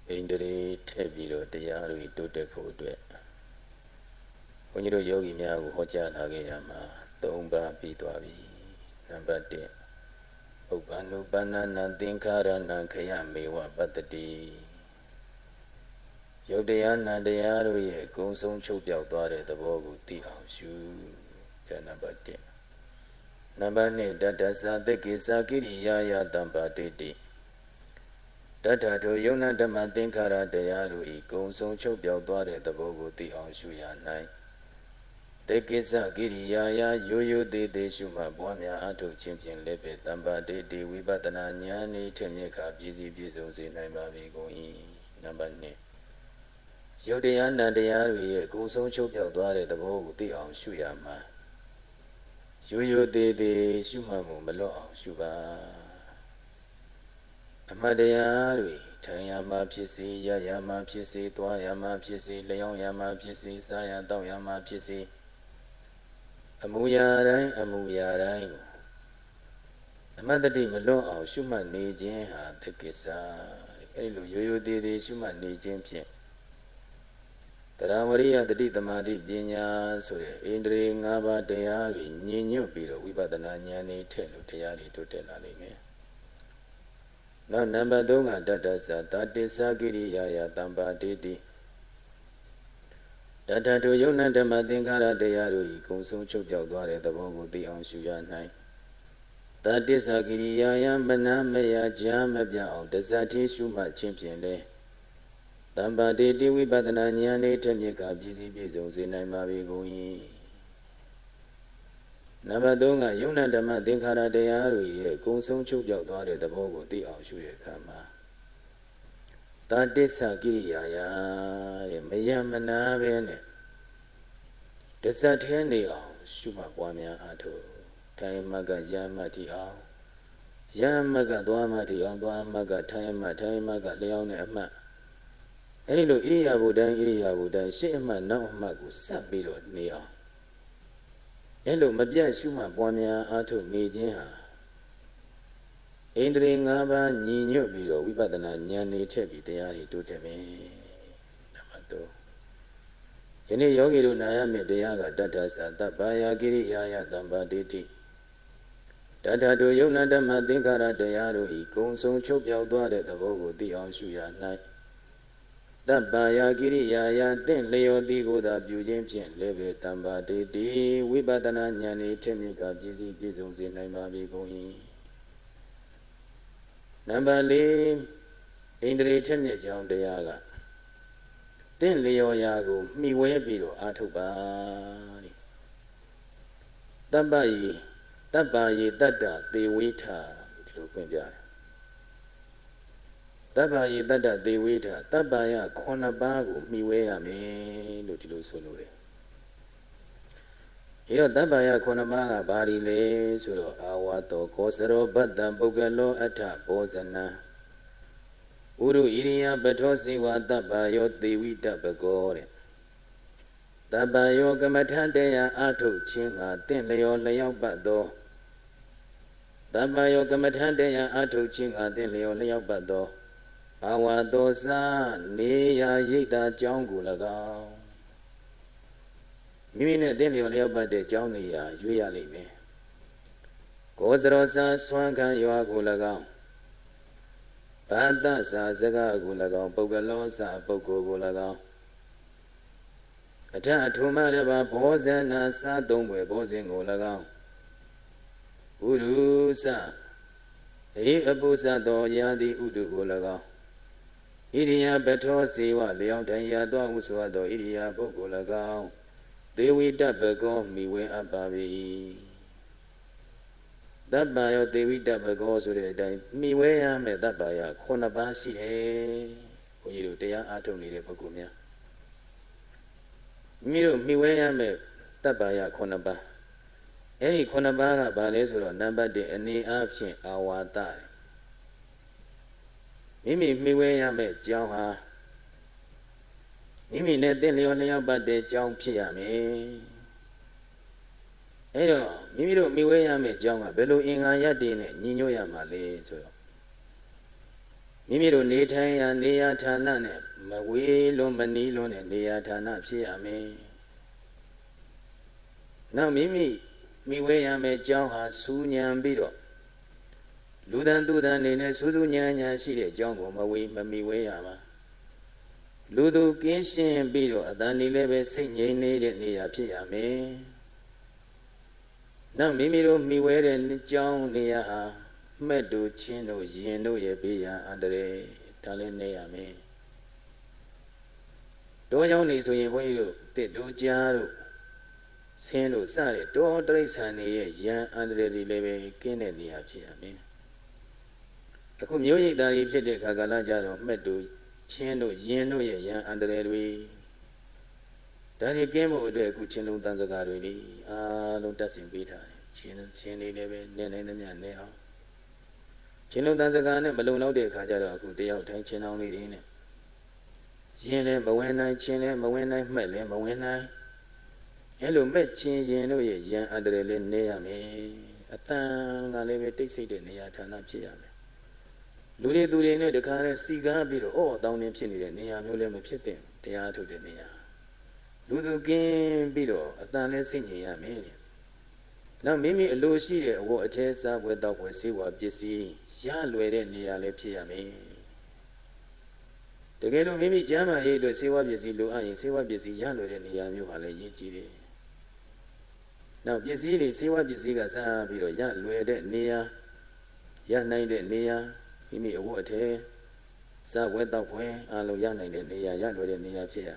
ဣန္ဒြေထည့်ပြီးတော့တရားတွေတိုးတက်ဖို့အတွက်ဘုန်းကြီးတို့ယောဂီများကိုဟောကြားလာခဲ့ရမှာ၃ပါးပြီးသွားပြီနံပါတ်1ဥပ္ပန္နုပန္နနာသင်္ခါရဏံခယမေဝပတ္တိယုတ်တရားနံတရားတို့ရဲ့အကုန်ဆုံးချုပ်ပြောက်သွားတဲ့သဘောကိုသိအောင်ရှုဒါနံပါတ်1နံပါတ်2တတ္တသသကိသကိရိယာယတံပါတိတိတတ္ထထိုယုံနာဓမ္မသင်္ခါရတရားတို့ဤကုံဆုံးချုပ်ပြောက်သွားတဲ့သဘောကိုသိအောင်ရှုရ၌တေကိစ္စကိရိယာယရိုးရိုးသေးသေးရှုမှပွားများအထုတ်ခြင်းဖြင့်လည်းပဲတမ္ပါတိတိဝိပဿနာဉာဏ်ဤထင်မြက်ခါပြည့်စည်ပြည့်စုံစေနိုင်ပါပြီကုန်၏နံပါတ်2ယုတ်တရားနံတရားတို့ရဲ့ကုံဆုံးချုပ်ပြောက်သွားတဲ့သဘောကိုသိအောင်ရှုရမှာရိုးရိုးသေးသေးရှုမှမှုမလွတ်အောင်ရှုပါအမှတ်တရားတွေထိုင်ရမှာဖြစ်စေရရမှာဖြစ်စေသွားရမှာဖြစ်စေလျောင်းရမှာဖြစ်စေစားရတောက်ရမှာဖြစ်စေအမူအရာတိုင်းအမူအရာတိုင်းကိုအမှတ်တတိမလွတ်အောင်ရှုမှတ်နေခြင်းဟာသက္ကိစ္စအဲဒီလိုရိုးရိုးသေးသေးရှုမှတ်နေခြင်းဖြင့်တရားဝရိယတတိသမာဓိပညာဆိုတဲ့ဣန္ဒြေ၅ပါးတရားတွေညင်ညွတ်ပြီးတော့ဝိပဿနာဉာဏ်နဲ့ထည့်လို့တရားတွေတိုးတက်လာလိမ့်မယ်နောက်နံပါတ်3ကတတ္တသတတိသကိရိယာယတံပါတိတိတတ္ထထိုယုံနာဓမ္မသင်္ခါရတရားတို့ဤကုံဆုံးချုပ်ပြောက်သွားတဲ့သဘောကိုသိအောင်ရှုရ၌တတိသကိရိယာယမနာမယကြားမပြအောင်တဇတိရှုမှတ်ခြင်းဖြင့်လေတံပါတိတိဝိပဿနာဉာဏ်နဲ့ထက်မြက်ကပြည့်စည်ပြည့်စုံစေနိုင်ပါပြီကုန်၏နံပါတ်3ကယုံနာဓမ္မသင်္ခါရတရားတို့ရဲ့ကုံဆုံးချုပ်ပြောက်သွားတဲ့သဘောကိုသိအောင်ရှုတဲ့အခါမှာတတိသကိရိယာယတဲ့မယမနာပဲနဲ့တစ္ဆတ်ထဲနေအောင်ရှုမှတ်ပွားများအားထုတ်ထိုင်မှကယမှတ်တိအောင်ယမှတ်ကသွားမှတ်တိအောင်သွားမှတ်ကထိုင်မှတ်ကလျောင်းတဲ့အမှတ်အဲဒီလိုဣရိယာပုတိုင်းရှေ့အမှတ်နောက်အမှတ်ကိုစပ်ပြီးတော့နေအောင်အဲလိုမပြတ်ရှုမှတ်ပွားများအားထုတ်နေခြင်းဟာဣန္ဒြေ၅ပါးညီညွတ်ပြီးတော့ဝိပဿနာဉာဏ်နဲ့ထက်ပြီးတရားတွေတိုးတက်မယ်နံပါတ်3ယနေ့ယောဂီတို့နာရမယ့်တရားကတတ္ထသတ္တဘာယာကိရိယာယတံပါတိတိတတ္ထတို့ယုံနာဓမ္မသင်္ခါရတရားတို့ဤကုံဆုံးချုပ်ပြောက်သွားတဲ့သဘောကိုသိအောင်ရှုရ၌တပ္ပါယကိရိယာယတင့်လျော်သည်ကိုသာပြုခြင်းဖြင့်လည်းပဲတမ္ပါတိတိဝိပဿနာဉာဏ်ဤထက်မြက်ကပြည့်စည်ပြည့်စုံစေနိုင်ပါပြီကုန်၏နံပါတ်4ဣန္ဒြေထက်မြက်ကြောင်းတရားကတင့်လျော်ရာကိုမှီဝဲပြီးတော့အာထုတ်ပါတဲ့တပ္ပါယေတတ္တသေဝိထဒီလိုဖွင့်ပြတယ်တပ္ပါယေတတ္တသေဝိထတပ္ပါယ9ပါးကိုမှီဝဲရမယ်လို့ဒီလိုဆိုလို့တယ်ဒီတော့တပ္ပါယ9ပါးကဘာဒီလဲဆိုတော့အာဝါတောကောစရောဘတ္တံပုဂ္ဂလောအထဘောဇနံဥရုဣရိယပထောစေဝတပ္ပါယောသေဝိတပကောတဲ့တပ္ပါယောကမ္မထတရားအာထုတ်ခြင်းကတင့်လျော်လျောက်ပတ်သောတပ္ပါယောကမ္မထတရားအာထုတ်ခြင်းကတင့်လျော်လျောက်ပတ်သောအာဝါတောစာနေရာရိတ်တာကြောင်းကို၎င်းမိမိနဲ့တင့်လျော်လျောက်ပတ်တဲ့ကြောင်းနေရာရွေးရလိမ့်မယ်ကိုစရောစာဆွမ်းခံရွာကို၎င်းဘာတစာစကားကို၎င်းပုဂ္ဂလောစာပုဂ္ဂိုလ်ကို၎င်းအထအထုမတပါဘောဇနာစာသုံးွယ်ဘောဇင်ကို၎င်းဥရုစအေအပုစသောယာတိဥတုကို၎င်းဣရိယာပထောစေဝလျောင်းထိုင်ရသောဥစွာသောဣရိယာပုဂ္ဂိုလ်၎င်းသေဝိတပကောမိဝဲအပ်ပါ၏တပ္ပါယောသေဝိတပကောဆိုတဲ့အတိုင်းမိဝဲရမယ်တပ္ပါယ9ပါးရှိတယ်ဘုန်းကြီးတို့တရားအားထုတ်နေတဲ့ပုဂ္ဂိုလ်များမိတို့မိဝဲရမယ်တပ္ပါယ9ပါးအဲဒီ9ပါးကဘာလဲဆိုတော့နံပါတ်1အနေအားဖြင့်အာဝါဒမိမိမိဝဲရမယ်ကြောင်းဟာမိမိနဲ့တင့်လျော်လျောက်ပတ်တဲ့ကြောင်းဖြစ်ရမယ်အဲ့တော့မိမိတို့မိဝဲရမယ်ကြောင်းကဘယ်လိုအင်္ဂါရပ်တွေနဲ့ညီညွတ်ရမှာလဲဆိုတော့ မိမိတို့နေထိုင်ရာနေရာဌာနနဲ့မဝေးလွန်မနီးလွန်တဲ့နေရာဌာနဖြစ်ရမယ်နောက်မိမိဝဲရမယ်အကြောင်းဟာစူးညံပြီးတော့လူတန်သူတန်နေနဲ့စူးစူးညံညံရှိတဲ့အကြောင်းကိုမဝေးမမီဝဲရပါလူသူကင်းရှင်းပြီးတော့အတန်ဒီလည်းပဲစိတ်ငြိမ်နေတဲ့နေရာဖြစ်ရမယ်နောက်မိမိတို့မိဝဲတဲ့အကြောင်းနေရာဟာမှတ်တို့ချင်းတို့ယင်တို့ရဲ့ဘေးရန်အန္တရာယ်ဒါလည်းနေရမယ်တောကြောင့်နေဆိုရင်ဘုန်းကြီးတို့တစ်တို့ကြားတို့ဆင်းတို့စတဲ့တောတရိစ္ဆာန်တွေရဲ့ရန်အန္တရာယ်တွေလည်းပဲကင်းတဲ့နေရာဖြစ်ရမယ်အခုမျိုးရိပ်သားတွေဖြစ်တဲ့ခါကာလကြတော့မှတ်တို့ချင်းတို့ယင်တို့ရဲ့ရန်အန္တရာယ်တွေဒါတွေကင်းဖို့အတွက်အခုချင်းလုံးတန်စကားတွေလေအားလုံးတက်ဆင်ပေးထားတယ်ချင်းတွေလည်းပဲနေနိုင်သမျှနေအောင်ချင်းလုံးတန်စကားနဲ့မလုံလောက်တဲ့အခါကျတော့အခုတယောက်တိုင်းချင်းအောင်လေးတွေနဲ့ရင်လည်းမဝင်နိုင်ချင်းလည်းမဝင်နိုင်မှက်လည်းမဝင်နိုင်အဲလိုမဲ့ချင်းရင်တို့ရဲ့ရန်အန္တရာယ်လေးနေရမယ်အတန်ကလည်းပဲတိတ်ဆိတ်တဲ့နေရာဌာနဖြစ်ရမယ်လူတွေသူတွေနဲ့တခါနဲ့စီကားပြီးတော့အော်တောင်းနေဖြစ်နေတဲ့နေရာမျိုးလည်းမဖြစ်တဲ့တရားထုတ်တဲ့နေရာလူသူကင်းပြီးတော့အတန်လည်းစိတ်ငြိမ်ရမယ်နောက်မိမိအလိုရှိတဲ့အဝတ်အထည်စားပွဲတောက်ပွဲစေဝါပစ္စည်းရလွယ်တဲ့နေရာလည်းဖြစ်ရမယ်တကယ်လို့မိမိကျမ်းမာရေးအတွက်စေဝါပစ္စည်းလိုအပ်ရင်စေဝါပစ္စည်းရလွယ်တဲ့နေရာမျိုးဟာလည်းရည်ကြည်တယ်နောက်ပစ္စည်းတွေစေဝါပစ္စည်းကစားပြီးတော့ရလွယ်တဲ့နေရာရနိုင်တဲ့နေရာမိမိအဝတ်အထည်စားပွဲတောက်ပွဲအားလုံးရနိုင်တဲ့နေရာရလွယ်တဲ့နေရာဖြစ်ရ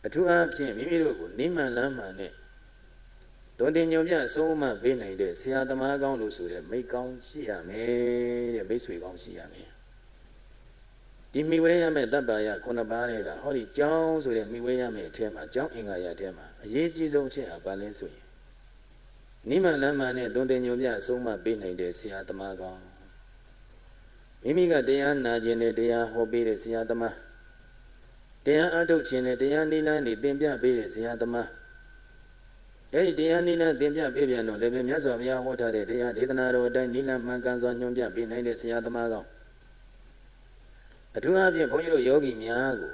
အထူးအားဖြင့်မိမိတို့ကိုနိမန်လမ်းမှန်နဲ့သွန်သင်ညွန်ပြအဆုံးမပေးနိုင်တဲ့ဆရာသမားကောင်းလို့ဆိုတဲ့မိတ်ကောင်းရှိရမယ်တဲ့မိတ်ဆွေကောင်းရှိရမယ်ဒီမိဝဲရမယ့်တပ္ပယခုနှစ်ပါးတွေကဟောဒီကြောင်းဆိုတဲ့မိဝဲရမယ့်အထက်မှာကြောင်းအင်္ဂါရအထက်မှာအရေးကြီးဆုံးချက်ဟာဘာလဲဆိုရင်နိမလမ်းမှနဲ့သွန်သင်ညွန်ပြအဆုံးမပေးနိုင်တဲ့ဆရာသမားကောင်းမိမိကတရားနာခြင်းနဲ့တရားဟောပေးတဲ့ဆရာသမားတရားအထုတ်ခြင်းနဲ့တရားနိလန်းနေသင်ပြပေးတဲ့ဆရာသမားအဲ့ဒီတရားနိလန်းသင်ပြပေးပြန်တော့လည်းပဲမြတ်စွာဘုရားဟောထားတဲ့တရားဒေသနာတော်အတိုင်းနိလန်းမှန်ကန်စွာညွှန်ပြပေးနိုင်တဲ့ဆရာသမားကောင်းအထူးအဖြင့်ဘုန်းကြီးတို့ယောဂီများကို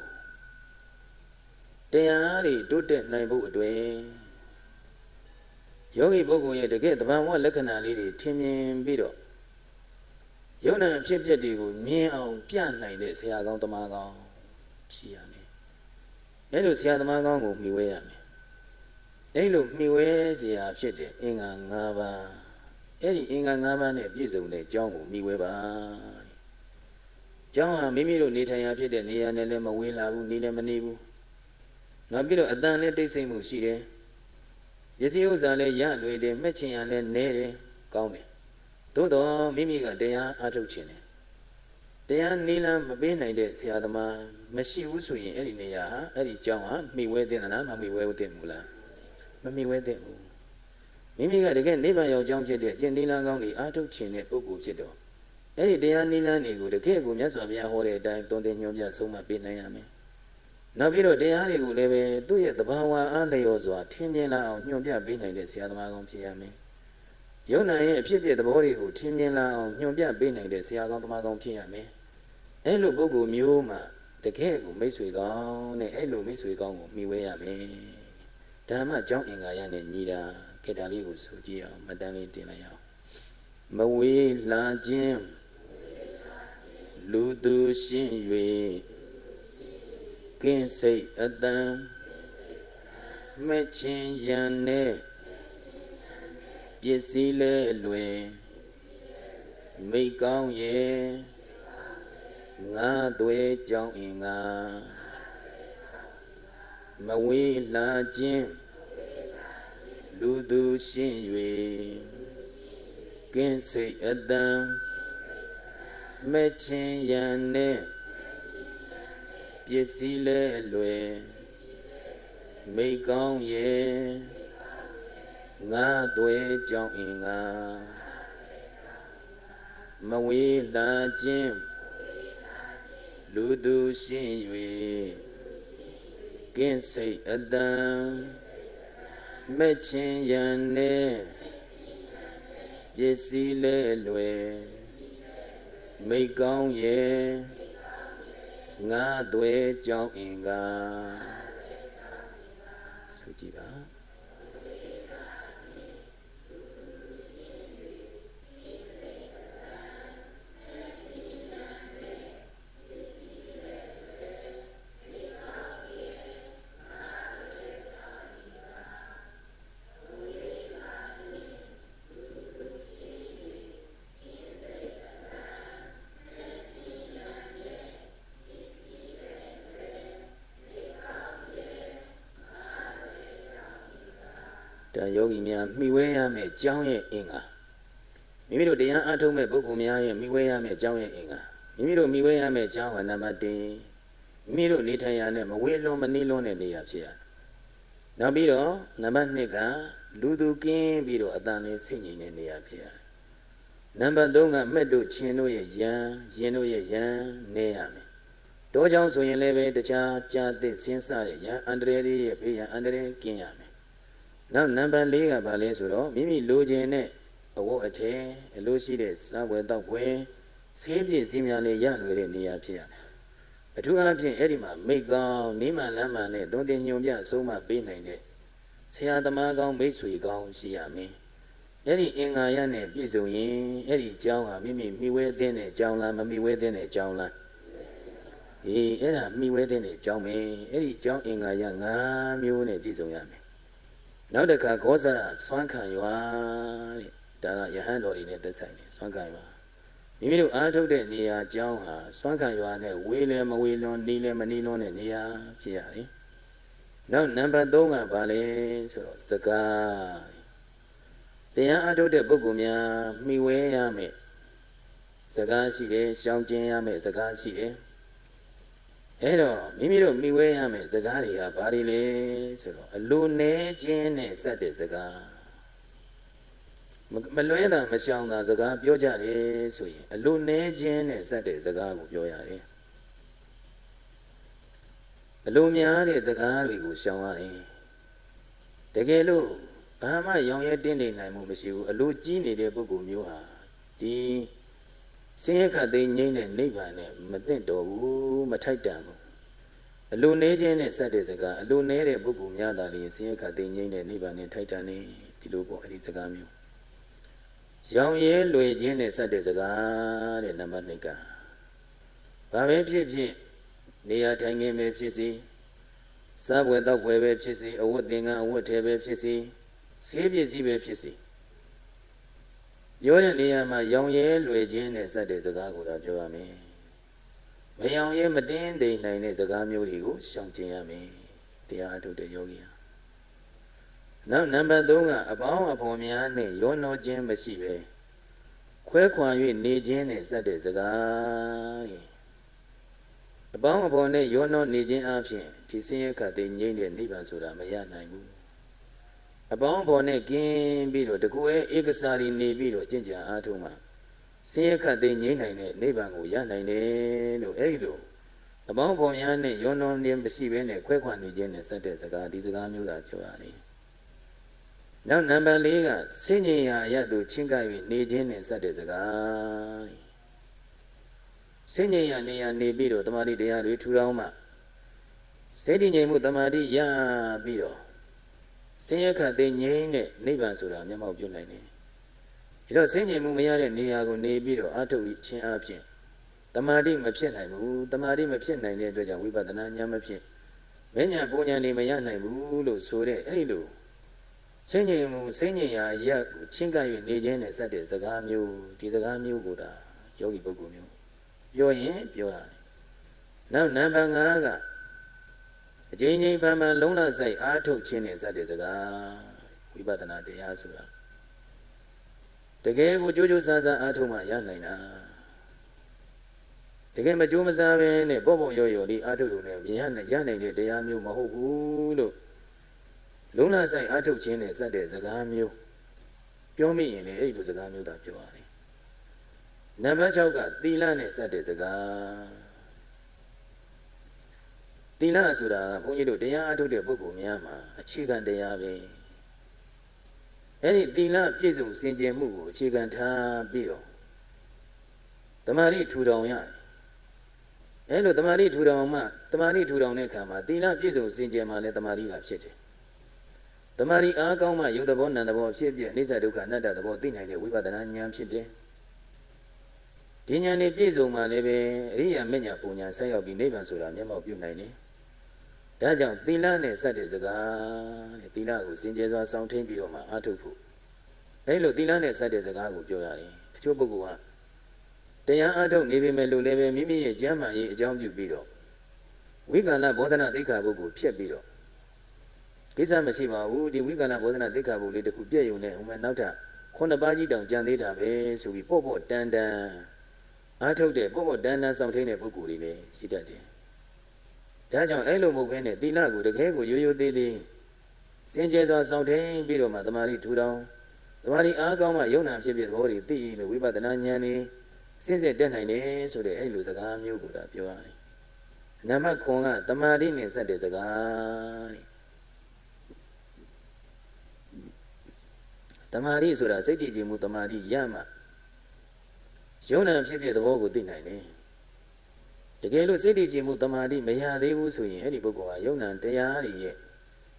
တရားတွေတိုးတက်နိုင်ဖို့အတွက်ယောဂီပုဂ္ဂိုလ်ရဲ့တကယ်တဘာဝလက္ခဏာလေးတွေထင်မြင်ပြီးတော့ယုံနာဖြစ်ပျက်တွေကိုမြင်အောင်ပြနိုင်တဲ့ဆရာကောင်းတမန်ကောင်းရှိရမယ်။အဲလိုဆရာသမားကောင်းကိုမှီဝဲရမယ်။အဲလိုမှီဝဲစရာဖြစ်တဲ့အင်္ဂါ၅ပါးအဲဒီအင်္ဂါ၅ပါးနဲ့ပြည့်စုံတဲ့အကြောင်းကိုမှီဝဲပါ။ကျောင်းဟာမိမိတို့နေထိုင်ရာဖြစ်တဲ့နေရာနဲ့လည်းမဝေးလာဘူးနေလည်းမနေဘူး။နောက်ပြီးတော့အတန်လည်းတိတ်ဆိတ်မှုရှိတယ်။ပစ္စည်းဥစ္စာလည်းရလွယ်တယ်မှတ်ချင်ရလည်းနဲတယ်ကောင်းတယ်။သို့တော့မိမိကတရားအားထုတ်ခြင်းတယ်တရားနိလန်းမပေးနိုင်တဲ့ဆရာသမားမရှိဘူးဆိုရင်အဲ့ဒီနေရာဟာအဲ့ဒီကျောင်းဟာမိဝဲတဲ့လားမမိဝဲတဲ့ဘူးလားမမိဝဲတဲ့ဘူးမိမိကတကယ်နိဗ္ဗာန်ရောက်ကြောင်းဖြစ်တဲ့ကျင့်နိလန်းကောင်းကြီးအားထုတ်ခြင်းတဲ့ပုဂ္ဂိုလ်ဖြစ်တော့အဲ့ဒီတရားနိလန်းတွေကိုတကယ်ကိုမြတ်စွာဘုရားဟောတဲ့အတိုင်းသွန်သင်ညွှန်ပြဆုံးမပေးနိုင်ရမယ်နောက်ပြီးတော့တရားတွေကိုလည်းပဲသူ့ရဲ့သဘာဝအားလျော်စွာထင်မြင်လာအောင်ညွှန်ပြပေးနိုင်တဲ့ဆရာသမားကောင်းဖြစ်ရမယ်ယုံနာရဲ့အဖြစ်အပျက်သဘောတွေကိုထင်မြင်လာအောင်ညွှန်ပြပေးနိုင်တဲ့ဆရာကောင်းသမားကောင်းဖြစ်ရမယ်အဲ့လိုပုဂ္ဂိုလ်မျိုးမှာတကယ်ကိုမိတ်ဆွေကောင်းနဲ့အဲ့လိုမိတ်ဆွေကောင်းကိုမိဝဲရမယ်ဓမ္မအကြောင်းအင်္ဂါရနဲ့ညီတာခေတ္တလေးကိုဆိုကြည့်အောင်မတန်းလေးတင်လိုက်အောင်မဝေးလာခြင်းလူသူရှင်း၍ကင်းစိတ်အတန်မဲ့ချင်းရန်နဲ့ပစ္စည်းလဲလွယ်မိတ်ကောင်းရဲ့ငါသွေးကြောင်းအင်္ဂါမဝေးလာခြင်းလူသူရှင်း၍ကင်းစိတ်အတန်မဲ့ချင်းရန်နဲ့ပစ္စည်းလဲလွယ်မိတ်ကောင်းရဲ့ငါသွေးကြောင်းအင်္ဂါမဝေးလာခြင်းလူသူရှင်း၍ကင်းစိတ်အတန်မဲ့ချင်းရန်နဲ့ပစ္စည်းလဲလွယ် မိတ်ကောင်းရဲ့ငါသွဲကြောင်းအင်္ဂါဆိုကြည့်ပါဒါယောဂီများမှီဝဲရမယ့်ကြောင်းရဲ့အင်္ဂါမိမိတို့တရားအားထုတ်မဲ့ပုဂ္ဂိုလ်များရဲ့မှီဝဲရမယ့်ကြောင်းရဲ့အင်္ဂါမိမိတို့မှီဝဲရမယ့်ကြောင်းဟာနံပါတ်1မိမိတို့နေထိုင်ရတဲ့မဝေးလွန်မနှီးလွန်တဲ့နေရာဖြစ်ရနောက်ပြီးတော့နံပါတ်2ကလူသူကင်းပြီးတော့အတန်လေးစိတ်ငြိမ်တဲ့နေရာဖြစ်ရနံပါတ်3ကမဲ့တို့ချင်းတို့ရဲ့ယံရင်တို့ရဲ့ယံနေရမယ်တောကြောင့်ဆိုရင်လည်းပဲတခြားကြာသစ်စင်းစတဲ့ယံအန္တရာယ်တွေရဲ့ဘေးရန်အန္တရာယ်ကင်းရမယ်နောက်နံပါတ်4ကဘာလဲဆိုတော့မိမိလိုချင်တဲ့အဝတ်အထည်အလိုရှိတဲ့စားဝယ်တောက်ဝယ်ဆေးပြည့်စည်းများလေးရလွယ်တဲ့နေရာဖြစ်ရမယ်အထူးအားဖြင့်အဲ့ဒီမှာမိတ်ကောင်းနိမန်လမ်းမှန်နဲ့သုံးတင်ညွန်ပြအဆုံးမပေးနိုင်တဲ့ဆရာသမားကောင်းမိတ်ဆွေကောင်းရှိရမယ်အဲ့ဒီအင်္ဂါရနဲ့ပြည့်စုံရင်အဲ့ဒီကျောင်းဟာမိမိမိဝဲတဲ့ကျောင်းလားမမိဝဲတဲ့ကျောင်းလားအဲ့ဒါမိဝဲတဲ့ကျောင်းပဲအဲ့ဒီကျောင်းအင်္ဂါရ5မျိုးနဲ့ပြည့်စုံရမယ်နောက်တစ်ခါခောဇရစွမ်းခံရွာတဲ့ဒါကယဟန်တော်တွေနဲ့သက်ဆိုင်တယ်စွမ်းခံရွာမိမိတို့အားထုတ်တဲ့နေရာကျောင်းဟာစွမ်းခံရွာနဲ့ဝေးလဲမဝေးလွန်နီးလဲမနီးလွန်တဲ့နေရာဖြစ်ရတယ်နောက်နံပါတ်3ကဘာလဲဆိုတော့စကားတရားအားထုတ်တဲ့ပုဂ္ဂိုလ်များမှီဝဲရမယ်စကားရှိတယ်ရှောင်ကျဉ်ရမယ်စကားရှိတယ်အဲ့တော့မိမိတို့မိဝဲရမယ်စကားတွေကဘာတွေလဲဆိုတော့အလိုနဲခြင်းနဲ့စက်တဲ့စကားမလွဲတာမရှောင်တာစကားပြောကြတယ်ဆိုရင်အလိုနဲခြင်းနဲ့စက်တဲ့စကားကိုပြောရတယ်အလိုများတဲ့စကားတွေကိုရှောင်ရတယ်တကယ်လို့ဘာမှရောင်ရဲတင်းနေနိုင်မှုမရှိဘူးအလိုကြီးနေတဲ့ပုဂ္ဂိုလ်မျိုးဟာဒီဆင်းရဲခတ်သိမ်းငြိမ်းတဲ့နိဗ္ဗာန်နဲ့မသိတော့ဘူးမထိုက်တန်ဘူးအလိုနေခြင်းနဲ့စတဲ့စကားအလိုနေတဲ့ပုဂ္ဂိုလ်များသာလေဆင်းရဲခတ်သိမ်းငြိမ်းတဲ့နိဗ္ဗာန်နဲ့ထိုက်တန်နေဒီလိုပေါ့အဲ့ဒီစကားမျိုးရောင်ရဲလွယ်ခြင်းနဲ့စတဲ့စကားတဲ့နံပါတ်2ကဘာပဲဖြစ်ဖြစ်နေရာထိုင်ခင်းပဲဖြစ်စီစားပွဲတောက်ပွဲပဲဖြစ်စီအဝတ်သင်္ကန်းအဝတ်ထဲပဲဖြစ်စီဆေးပစ္စည်းပဲဖြစ်စီပြောတဲ့နေရာမှာရောင်ရဲလွယ်ခြင်းနဲ့စတဲ့စကားကိုတော့ပြောရမယ်မရောင်ရဲမတင်းတိမ်နိုင်တဲ့စကားမျိုးတွေကိုရှောင်ကျဉ်ရမယ်တရားအထုတ်တဲ့ယောဂီဟာနောက်နံပါတ်3ကအပေါင်းအဖော်များနဲ့ရောနှောခြင်းမရှိပဲခွဲခွာ၍နေခြင်းနဲ့စတဲ့စကားအပေါင်းအဖော်နဲ့ရောနှောနေခြင်းအပြင်ဒီဆင်းရဲခတ်သိမ်းငြိမ်းတဲ့နိဗ္ဗာန်ဆိုတာမရနိုင်ဘူးအပေါင်းအဖော်နဲ့ကင်းပြီးတော့တကူရဲ့ဧကစာရီနေပြီးတော့ကျင့်ကြံအားထုတ်မှဆင်းရဲခတ်သိမ်းငြိမ်းနိုင်တဲ့နိဗ္ဗာန်ကိုရနိုင်တယ်လို့အဲ့ဒီလိုအပေါင်းအဖော်များနဲ့ရောနှောခြင်းမရှိဘဲနဲ့ခွဲခွာနေခြင်းနဲ့စတဲ့စကားဒီစကားမျိုးသာပြောရတယ်နောက်နံပါတ်4ကဆင်းရဲရာရသူချင်းကပ်၍နေခြင်းနဲ့စတဲ့စကားဆင်းရဲရာနေရာနေပြီးတော့တမာတိတရားတွေထူထောင်မှစိတ်တည်ငြိမ်မှုတမာတိရပြီးတော့ဆင်းရဲခတ်သိမ်းငြိမ်းတဲ့နိဗ္ဗာန်ဆိုတာမျက်မှောက်ပြုနိုင်တယ်ဒီတော့ဆင်းရဲမှုမရတဲ့နေရာကိုနေပြီးတော့အထုတ်ခြင်းအပြင်တမာတိမဖြစ်နိုင်ဘူးတမာတိမဖြစ်နိုင်တဲ့အတွက်ကြောင့်ဝိပဿနာဉာဏ်မဖြစ်မဉဏ်ပူဉဏ်တွေမရနိုင်ဘူးလို့ဆိုတဲ့အဲ့ဒီလိုဆင်းရဲမှုဆင်းရဲရာရက်ကိုချင်းကပ်၍နေခြင်းနဲ့စတဲ့စကားမျိုးဒီစကားမျိုးကိုသာယောဂီပုဂ္ဂိုလ်မျိုးပြောရင်ပြောရတယ်နောက်နံပါတ်5ကအကျဉ်းချင်းပန်ပန်လုံးလဆိုင်အားထုတ်ခြင်းနဲ့စတဲ့စကားဝိပဿနာတရားဆိုတာတကယ်ကိုကြိုးကြိုးစားစားအားထုတ်မှရနိုင်တာတကယ်မကြိုးမစားပဲနဲ့ပေါ့ပေါ့ရော့ရော့လေးအားထုတ်ရုံနဲ့ရနိုင်တဲ့တရားမျိုးမဟုတ်ဘူးလို့လုံးလဆိုင်အားထုတ်ခြင်းနဲ့စတဲ့စကားမျိုးပြောမိရင်လည်းအဲ့ဒီစကားမျိုးသာပြောရတယ်နံပါတ်6ကသီလနဲ့စတဲ့စကားသီလဆိုတာဘုန်းကြီးတို့တရားအားထုတ်တဲ့ပုဂ္ဂိုလ်များမှာအခြေခံတရားပဲအဲ့ဒီသီလပြည့်စုံစင်ကြယ်မှုကိုအခြေခံထားပြီးတော့တ တမာတိထူထောင်ရတယ်အဲလိုတမာတိထူထောင်မှတမာတိထူထောင်တဲ့အခါမှာသီလပြည့်စုံစင်ကြယ်မှလည်းတမာတိကဖြစ်တယ်တမာတိအားကောင်းမှယုတ်တဘောနံတဘောဖြစ်ပြအိဋ္ဌဒုက္ခအနတ္တသဘောသိနိုင်တဲ့ဝိပဿနာဉာဏ်ဖြစ်တယ်ဒီဉာဏ်နဲ့ပြည့်စုံမှလည်းပဲအရိယာမဉ္ဇဉ်ပူညာဆက်ရောက်ပြီးနိဗ္ဗာန်ဆိုတာမျက်မှောက်ပြုနိုင်တယ်ဒါကြောင့်သီလနဲ့စတဲ့စကားတဲ့သီလကိုစင်ကြယ်စွာစောင့်ထိန်ပြီးတော့မှအားထုတ်ဖို့အဲလိုသီလနဲ့စတဲ့စကားကိုပြောရတယ်အချို့ပုဂ္ဂိုလ်ကတရားအားထုတ်နေပေမဲ့လို့လည်းပဲမိမိရဲ့ကျမ်းမာရေးအကြောင်းပြုပြီးတော့ဝိကလဘောဓနာသိက္ခာပုဂ္ဂိုလ်ဖြစ်ပြီးတော့ကိစ္စမရှိပါဘူးဒီဝိကလဘောဓနာသိက္ခာပုဂ္ဂိုလ်လေးတစ်ခုပြည့်ရုံနဲ့ဟိုမှာနောက်ထပ်9ပါးကြီးတောင်ကြံသေးတာပဲဆိုပြီးပေါ့ပေါ့တန်တန်အားထုတ်တဲ့ပေါ့ပေါ့တန်တန်စောင့်ထိန်တဲ့ပုဂ္ဂိုလ်တွေလည်းရှိတတ်တယ်ဒါကြောင့်အဲ့လိုမဟုတ်ဘဲနဲ့သီလကိုတကယ်ကိုရိုးရိုးသေးသေးစင်ကြယ်စွာစောင့်ထိန်ပြီးတော့မှတမာတိထူထောင်တမာတိအားကောင်းမှယုံနာဖြစ်ဖြစ်သဘောတွေသိလို့ဝိပဿနာဉာဏ်နဲ့စင်စစ်တက်နိုင်တယ်ဆိုတဲ့အဲ့လိုစကားမျိုးကိုသာပြောရတယ်နံပါတ်9ကတမာတိနဲ့စတဲ့စကားတဲ့တမာတိဆိုတာစိတ်တည်ကြည်မှုတမာတိရမှယုံနာဖြစ်ဖြစ်သဘောကိုသိနိုင်တယ်တကယ်လို့စိတ်တည်ကြည်မှုတမာတိမရသေးဘူးဆိုရင်အဲ့ဒီပုဂ္ဂိုလ်ဟာယုံနာတရားတွေရဲ့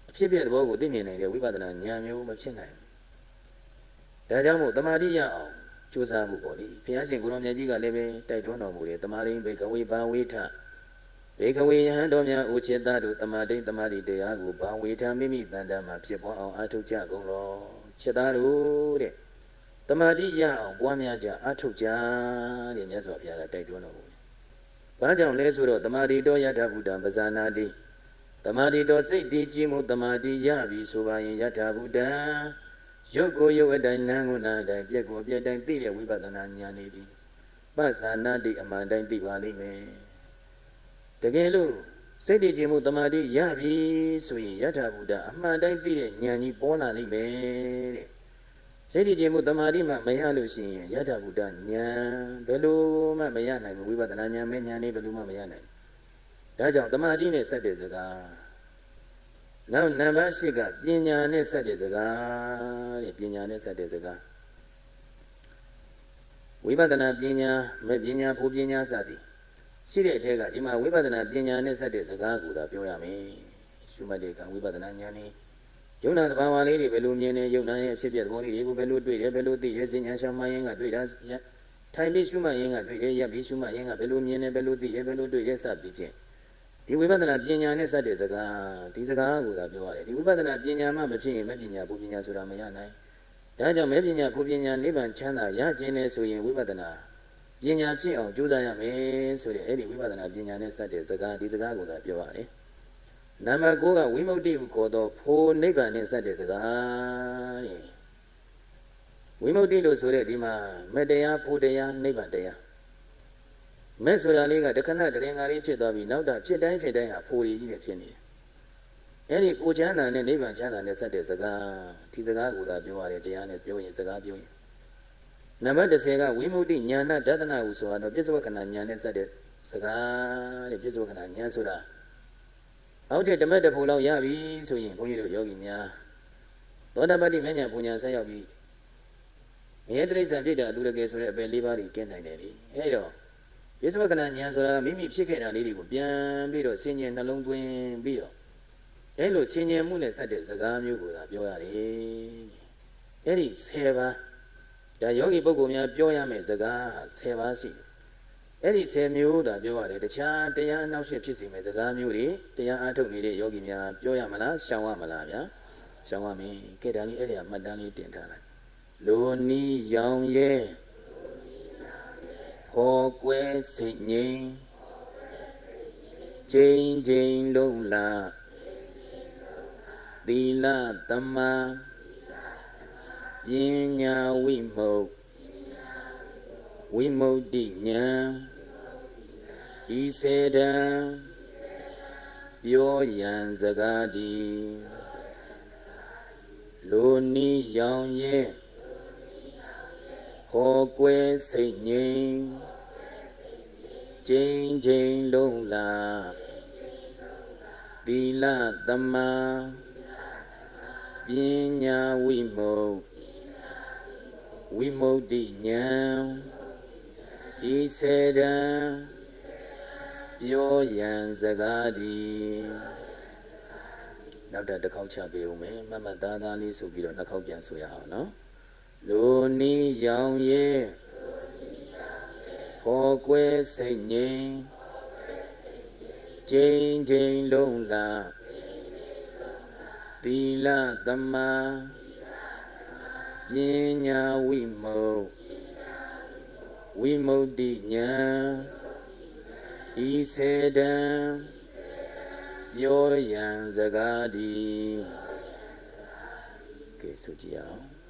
အဖြစ်ဖြစ်သဘောကိုသိမြင်နိုင်တဲ့ဝိပဿနာဉာဏ်မျိုးမဖြစ်နိုင်ဘူးဒါကြောင့်မို့တမာတိရအောင်ကြိုးစားမှုပေါ့လေဘုရားရှင်ကိုရောင်မြတ်ကြီးကလည်းပဲတိုက်တွန်းတော်မူတယ်တမာရိဘေကဝေဘာဝေထဘေကဝေယဟန်တော်များအိုချေသားတို့တမာတိတမာတိတရားကိုဘာဝေထမိမိတန်တမှာဖြစ်ပေါ်အောင်အားထုတ်ကြကုန်လောချေသားတို့တဲ့တမာတိရအောင်ပွားများကြအားထုတ်ကြတဲ့မြတ်စွာဘုရားကတိုက်တွန်းတော်မူတယ်။ဘာကြောင့်လဲဆိုတော့တမာတိတော်ယထာဘုဒ္ဓံပဇာနာတိတမာတိတော်စိတ်တည်ကြည်မှုတမာတိရပြီဆိုပါရင်ယထာဘုဒ္ဓံရုပ်ကိုရုပ်အတိုင်းနာမ်ကိုနာမ်အတိုင်းပြက်ကိုပြက်တိုင်းသိတဲ့ဝိပဿနာဉာဏ်နေပြီပဇာနာတိအမှန်တိုင်းသိပါလိမ့်မယ်တကယ်လို့စိတ်တည်ကြည်မှုတမာတိရပြီဆိုရင်ယထာဘုဒ္ဓအမှန်တိုင်းသိတဲ့ဉာဏ်ကြီးပေါ်လာလိမ့်မယ်တဲ့စိတ်တည်ကြည်မှုတမာတိမှမရလို့ရှိရင်ယထာဘုဒ္ဓဉာဏ်ဘယ်လိုမှမရနိုင်ဘူးဝိပဿနာဉာဏ်မဲ့ဉာဏ်လေးဘယ်လိုမှမရနိုင်ဒါကြောင့်တမာတိနဲ့စတဲ့စကားနောက်နံပါတ်8ကပညာနဲ့စတဲ့စကားတဲ့ပညာနဲ့စတဲ့စကားဝိပဿနာပညာမဲ့ပညာဖို့ပညာစသည်ရှိတဲ့အထက်ကဒီမှာဝိပဿနာပညာနဲ့စတဲ့စကားကိုသာပြောရမယ်ရှုမှတ်တဲ့အခါဝိပဿနာဉာဏ်နဲ့ယုံနာသဘာဝလေးတွေဘယ်လိုမြင်နေယုံနာရဲ့အဖြစ်ပြသဘောလေးတွေကိုဘယ်လိုတွေ့တယ်ဘယ်လိုသိရစဉ္ညာရှောင်းမှရင်ကတွေ့တာထိုင်ပြီးရှုမှတ်ရင်ကတွေ့တယ်ရပ်ပြီးရှုမှတ်ရင်ကဘယ်လိုမြင်နေဘယ်လိုသိရဘယ်လိုတွေ့ရစသည်ဖြင့်ဒီဝိပဿနာပညာနဲ့စတဲ့စကားဒီစကားကိုသာပြောရတယ်ဒီဝိပဿနာပညာမှမဖြစ်ရင်မဲ့ပညာဘုပညာဆိုတာမရနိုင်ဒါကြောင့်မဲ့ပညာဘုပညာနိဗ္ဗာန်ချမ်းသာရခြင်းနဲ့ဆိုရင်ဝိပဿနာပညာဖြစ်အောင်ကြိုးစားရမယ်ဆိုတဲ့အဲ့ဒီဝိပဿနာပညာနဲ့စတဲ့စကားဒီစကားကိုသာပြောရတယ်နံပါတ်9ကဝိမု ക്തി ဟုခေါ်သောဖို့နိဗ္ဗာန်နဲ့စတဲ့စကားတဲ့ဝိမု ക്തി လို့ဆိုတဲ့ဒီမှာမေတ္တရားဖို့တရားနိဗ္ဗာန်တရားမဲ့ဆိုတာလေးကတခဏတရင်္ဂါလေးဖြစ်သွားပြီးနောက်တာဖြစ်တိုင်းဖြစ်တိုင်းဟာဖို့ရည်ကြီးပဲဖြစ်နေတယ်အဲ့ဒီကိုချမ်းသာနဲ့နိဗ္ဗာန်ချမ်းသာနဲ့စတဲ့စကားဒီစကားကိုသာပြောရတယ်တရားနဲ့ပြောရင်စကားပြောရင်နံပါတ်10ကဝိမု ക്തി ဉာဏဒသနာဟုဆိုတော့ပြစ္ဆဝကနာဉာဏ်နဲ့စတဲ့စကားတဲ့ပြစ္ဆဝကနာဉာဏ်ဆိုတာအောက်တဲ့ဓမ္မတဖို့လောက်ရပြီဆိုရင်ဘုန်းကြီးတို့ယောဂီများသောတာပတ္တိမဉ္ဇဉ်ပူညာဆက်ရောက်ပြီးမြဲတိရစ္ဆာန်ပြိတ္တာအတူတကယ်ဆိုတဲ့အပယ်၄ပါးကြီးကျင်းနိုင်တယ်လေအဲ့တော့ပြစ္ဆဝကနာဉာဏ်ဆိုတာမိမိဖြစ်ခဲ့တာလေးတွေကိုပြန်ပြီးတော့ဆင်ញင်နှလုံးသွင်းပြီးတော့အဲ့လိုဆင်ញင်မှုနဲ့ဆက်တဲ့စကားမျိုးကိုသာပြောရတယ်အဲ့ဒီ10ပါးဒါယောဂီပုဂ္ဂိုလ်များပြောရမယ့်စကား10ပါးရှိတယ်အဲ့ဒီ10မျိုးသာပြောရတယ်တခြားတရားအနောက်ရှေ့ဖြစ်စေမယ့်စကားမျိုးတွေတရားအားထုတ်နေတဲ့ယောဂီများပြောရမလားရှောင်ရမလားဗျာရှောင်ရမယ်ကဲဒါလေးအဲ့ဒီမှတ်တမ်းလေးတင်ထားလိုက်လိုနီးရောင်ရဲဟောကွဲစိတ်ငြိမ်ချိန်ချိန်လုံးလာသီလသမာပညာဝိမု ဝိမု ക്തി ဉာဏ်ဤစေတံပြောရန်စကားဒီလိုနီးရောင်ရဲဟောကွဲစိတ်ငြိမ်ချိန်ချိန်လုံးလာသီလသမာပညာဝိမု ဝိမု ക്തി ဉာဏ် ဤစေတံပြောရန်စကားဒီနောက်တစ်ခေါက်ချပေးဦးမယ်မမသားသားလေးဆိုပြီးတော့နှစ်ခေါက်ပြန်ဆိုရအောင်နော်လူနီးရောင်ရဲ့ဖော်ကွယ်စိတ်ငြိမ်ကျိန်ကျိန်လုံးလာသီလသမာပညာဝိမုတ်ဝိမု ക്തി ဉာဏ်ဤစေတံပြောရန်စကားဒီကဲဆိုကြည့်အောင်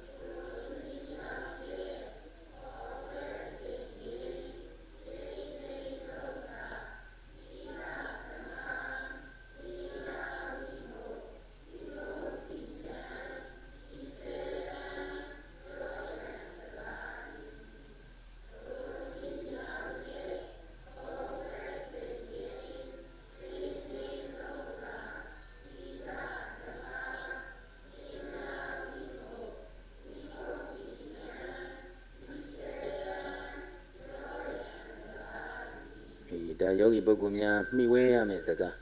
ဒါယောဂီပုဂ္ဂိုလ်များမိဝဲရမယ်စကား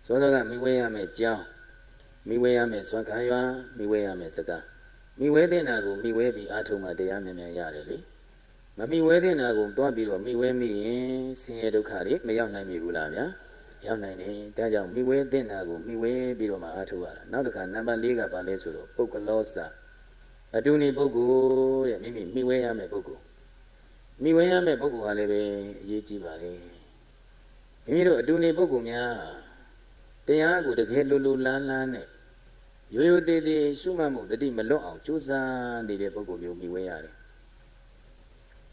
စောစောကမိဝဲရမယ်ကြောင်းမိဝဲရမယ်စွမ်းခါရွာမိဝဲရမယ်စကားမိဝဲတဲ့နာကိုမိဝဲပြီးအားထုတ်မှတရားမြန်မြန်ရတယ်လေမမိဝဲတဲ့နာကိုသွားပြီးတော့မိဝဲမိရင်ဆင်းရဲဒုက္ခတွေမရောက်နိုင်ပြီဘူးလားဗျာရောက်နိုင်တယ်ဒါကြောင့်မိဝဲတဲ့နာကိုမိဝဲပြီးတော့မှအားထုတ်ရတာနောက်တစ်ခါနံပါတ်၄ကဘာလဲဆိုတော့ပုဂ္ဂလောစအတုနိပုဂ္ဂိုလ်တဲ့မိမိဝဲရမယ်ပုဂ္ဂိုလ်မိဝဲရမယ်ပုဂ္ဂိုလ်ဟာလည်းပဲအရေးကြီးပါလေမိမိတို့အတူနေပုဂ္ဂိုလ်များတရားကိုတကယ်လူလူလန်းလန်းနဲ့ရိုးရိုးသေးသေးရှုမှတ်မှုတတိမလွတ်အောင်ကြိုးစားနေတဲ့ပုဂ္ဂိုလ်မျိုးမိဝဲရတယ်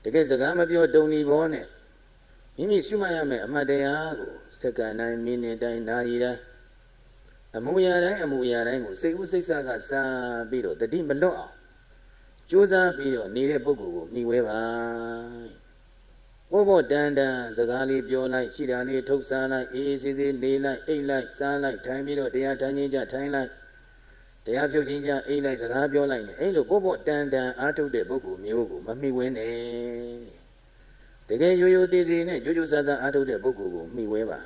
တကယ်စကားမပြောတုံဒီဘောနဲ့မိမိရှုမှတ်ရမယ်အမှတ်တရားကိုစက္ကန့်တိုင်းမိနစ်တိုင်းနာရီတိုင်းအမှုရာတိုင်းကိုစိတ်ဥစိတ်ဆကစားပြီးတော့တတိမလွတ်အောင်ကြိုးစားပြီးတော့နေတဲ့ပုဂ္ဂိုလ်ကိုမိဝဲပါဘောတန်တန်စကားလေးပြောလိုက်ရှိတာလေးထုတ်စားလိုက်အေးအေးဆေးဆေးနေလိုက်အိတ်လိုက်စားလိုက်ထိုင်ပြီးတော့တရားထိုင်ခြင်းကြထိုင်လိုက်တရားဖြုတ်ခြင်းကြအိတ်လိုက်စကားပြောလိုက်နေအဲ့လိုဘောတန်တန်အားထုတ်တဲ့ပုဂ္ဂိုလ်မျိုးကိုမမိဝဲနဲ့တကယ်ရိုးရိုးသေးသေးနဲ့ကြိုးကြိုးစားစားအားထုတ်တဲ့ပုဂ္ဂိုလ်ကိုမိဝဲပါ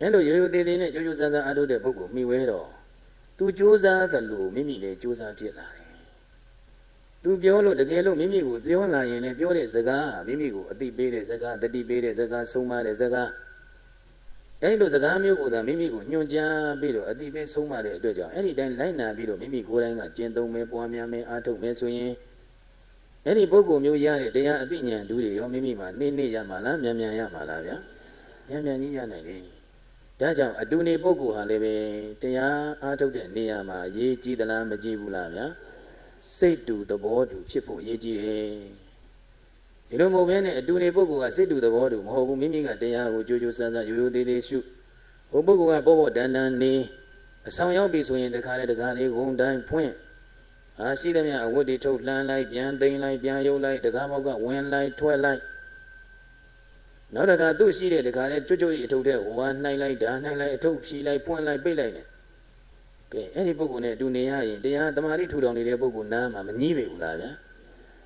အဲ့လိုရိုးရိုးသေးသေးနဲ့ကြိုးကြိုးစားစားအားထုတ်တဲ့ပုဂ္ဂိုလ်မိဝဲတော့သူကြိုးစားသလိုမိမိလည်းကြိုးစားဖြစ်လာတယ်သူပြောလို့တကယ်လို့မိမိကိုပြောလာရင်လည်းပြောတဲ့စကားမိမိကိုအတိပေးတဲ့စကားတတိပေးတဲ့စကားဆုံးမတဲ့စကားအဲဒီလိုစကားမျိုးကိုသာမိမိကိုညွှန်ကြားပြီးတော့အတိပေးဆုံးမတဲ့အတွက်ကြောင့်အဲ့ဒီတိုင်းလိုက်နာပြီးတော့မိမိကိုယ်တိုင်ကကျင့်သုံးမယ်ပွားများမယ်အားထုတ်မယ်ဆိုရင်အဲ့ဒီပုဂ္ဂိုလ်မျိုးရတဲ့တရားအသိဉာဏ်ဓုတွေရောမိမိမှာနှိမ့်ရမှာလားမြန်မြန်ရမှာလားဗျာမြန်မြန်ကြီးရနိုင်တယ်ဒါကြောင့်အတူနေပုဂ္ဂိုလ်ဟာလည်းပဲတရားအားထုတ်တဲ့နေရာမှာရေးကြည့်သလားမကြည့်ဘူးလားဗျာစိတ်တူသဘောတူဖြစ်ဖို့ရည်ကြီးတယ်ဒီလိုမဟုတ်ဘဲနဲ့အတူနေပုဂ္ဂိုလ်ကစိတ်တူသဘောတူမဟုတ်ဘူးမိမိကတရားကိုကြိုးကြိုးစားစားရိုးရိုးသေးသေးရှုဟိုပုဂ္ဂိုလ်ကပေါ့တန်တန်နေအဆောင်ရောက်ပြီဆိုရင်တခါလေဂုံတိုင်းဖွင့်ရှိသမျှအဝတ်တွေထုတ်လှမ်းလိုက်ပြန်သိမ်းလိုက်ပြန်ယုတ်လိုက်တကားပေါက်ကဝင်လိုက်ထွက်လိုက်နောက်တခါသူ့ရှိတဲ့တခါလေကြွကြွအထုတ်တဲ့ဝါနှိုက်လိုက်ဓာနှိုက်လိုက်အထုတ်ဖြီးလိုက်ပွင့်လိုက်ပိတ်လိုက်တယ်ကဲအဲ့ဒီပုဂ္ဂိုလ်နဲ့အတူနေရရင်တရားတမာတိထူထောင်နေတဲ့ပုဂ္ဂိုလ်နားမှာမငြီးပေဘူးလားဗျာ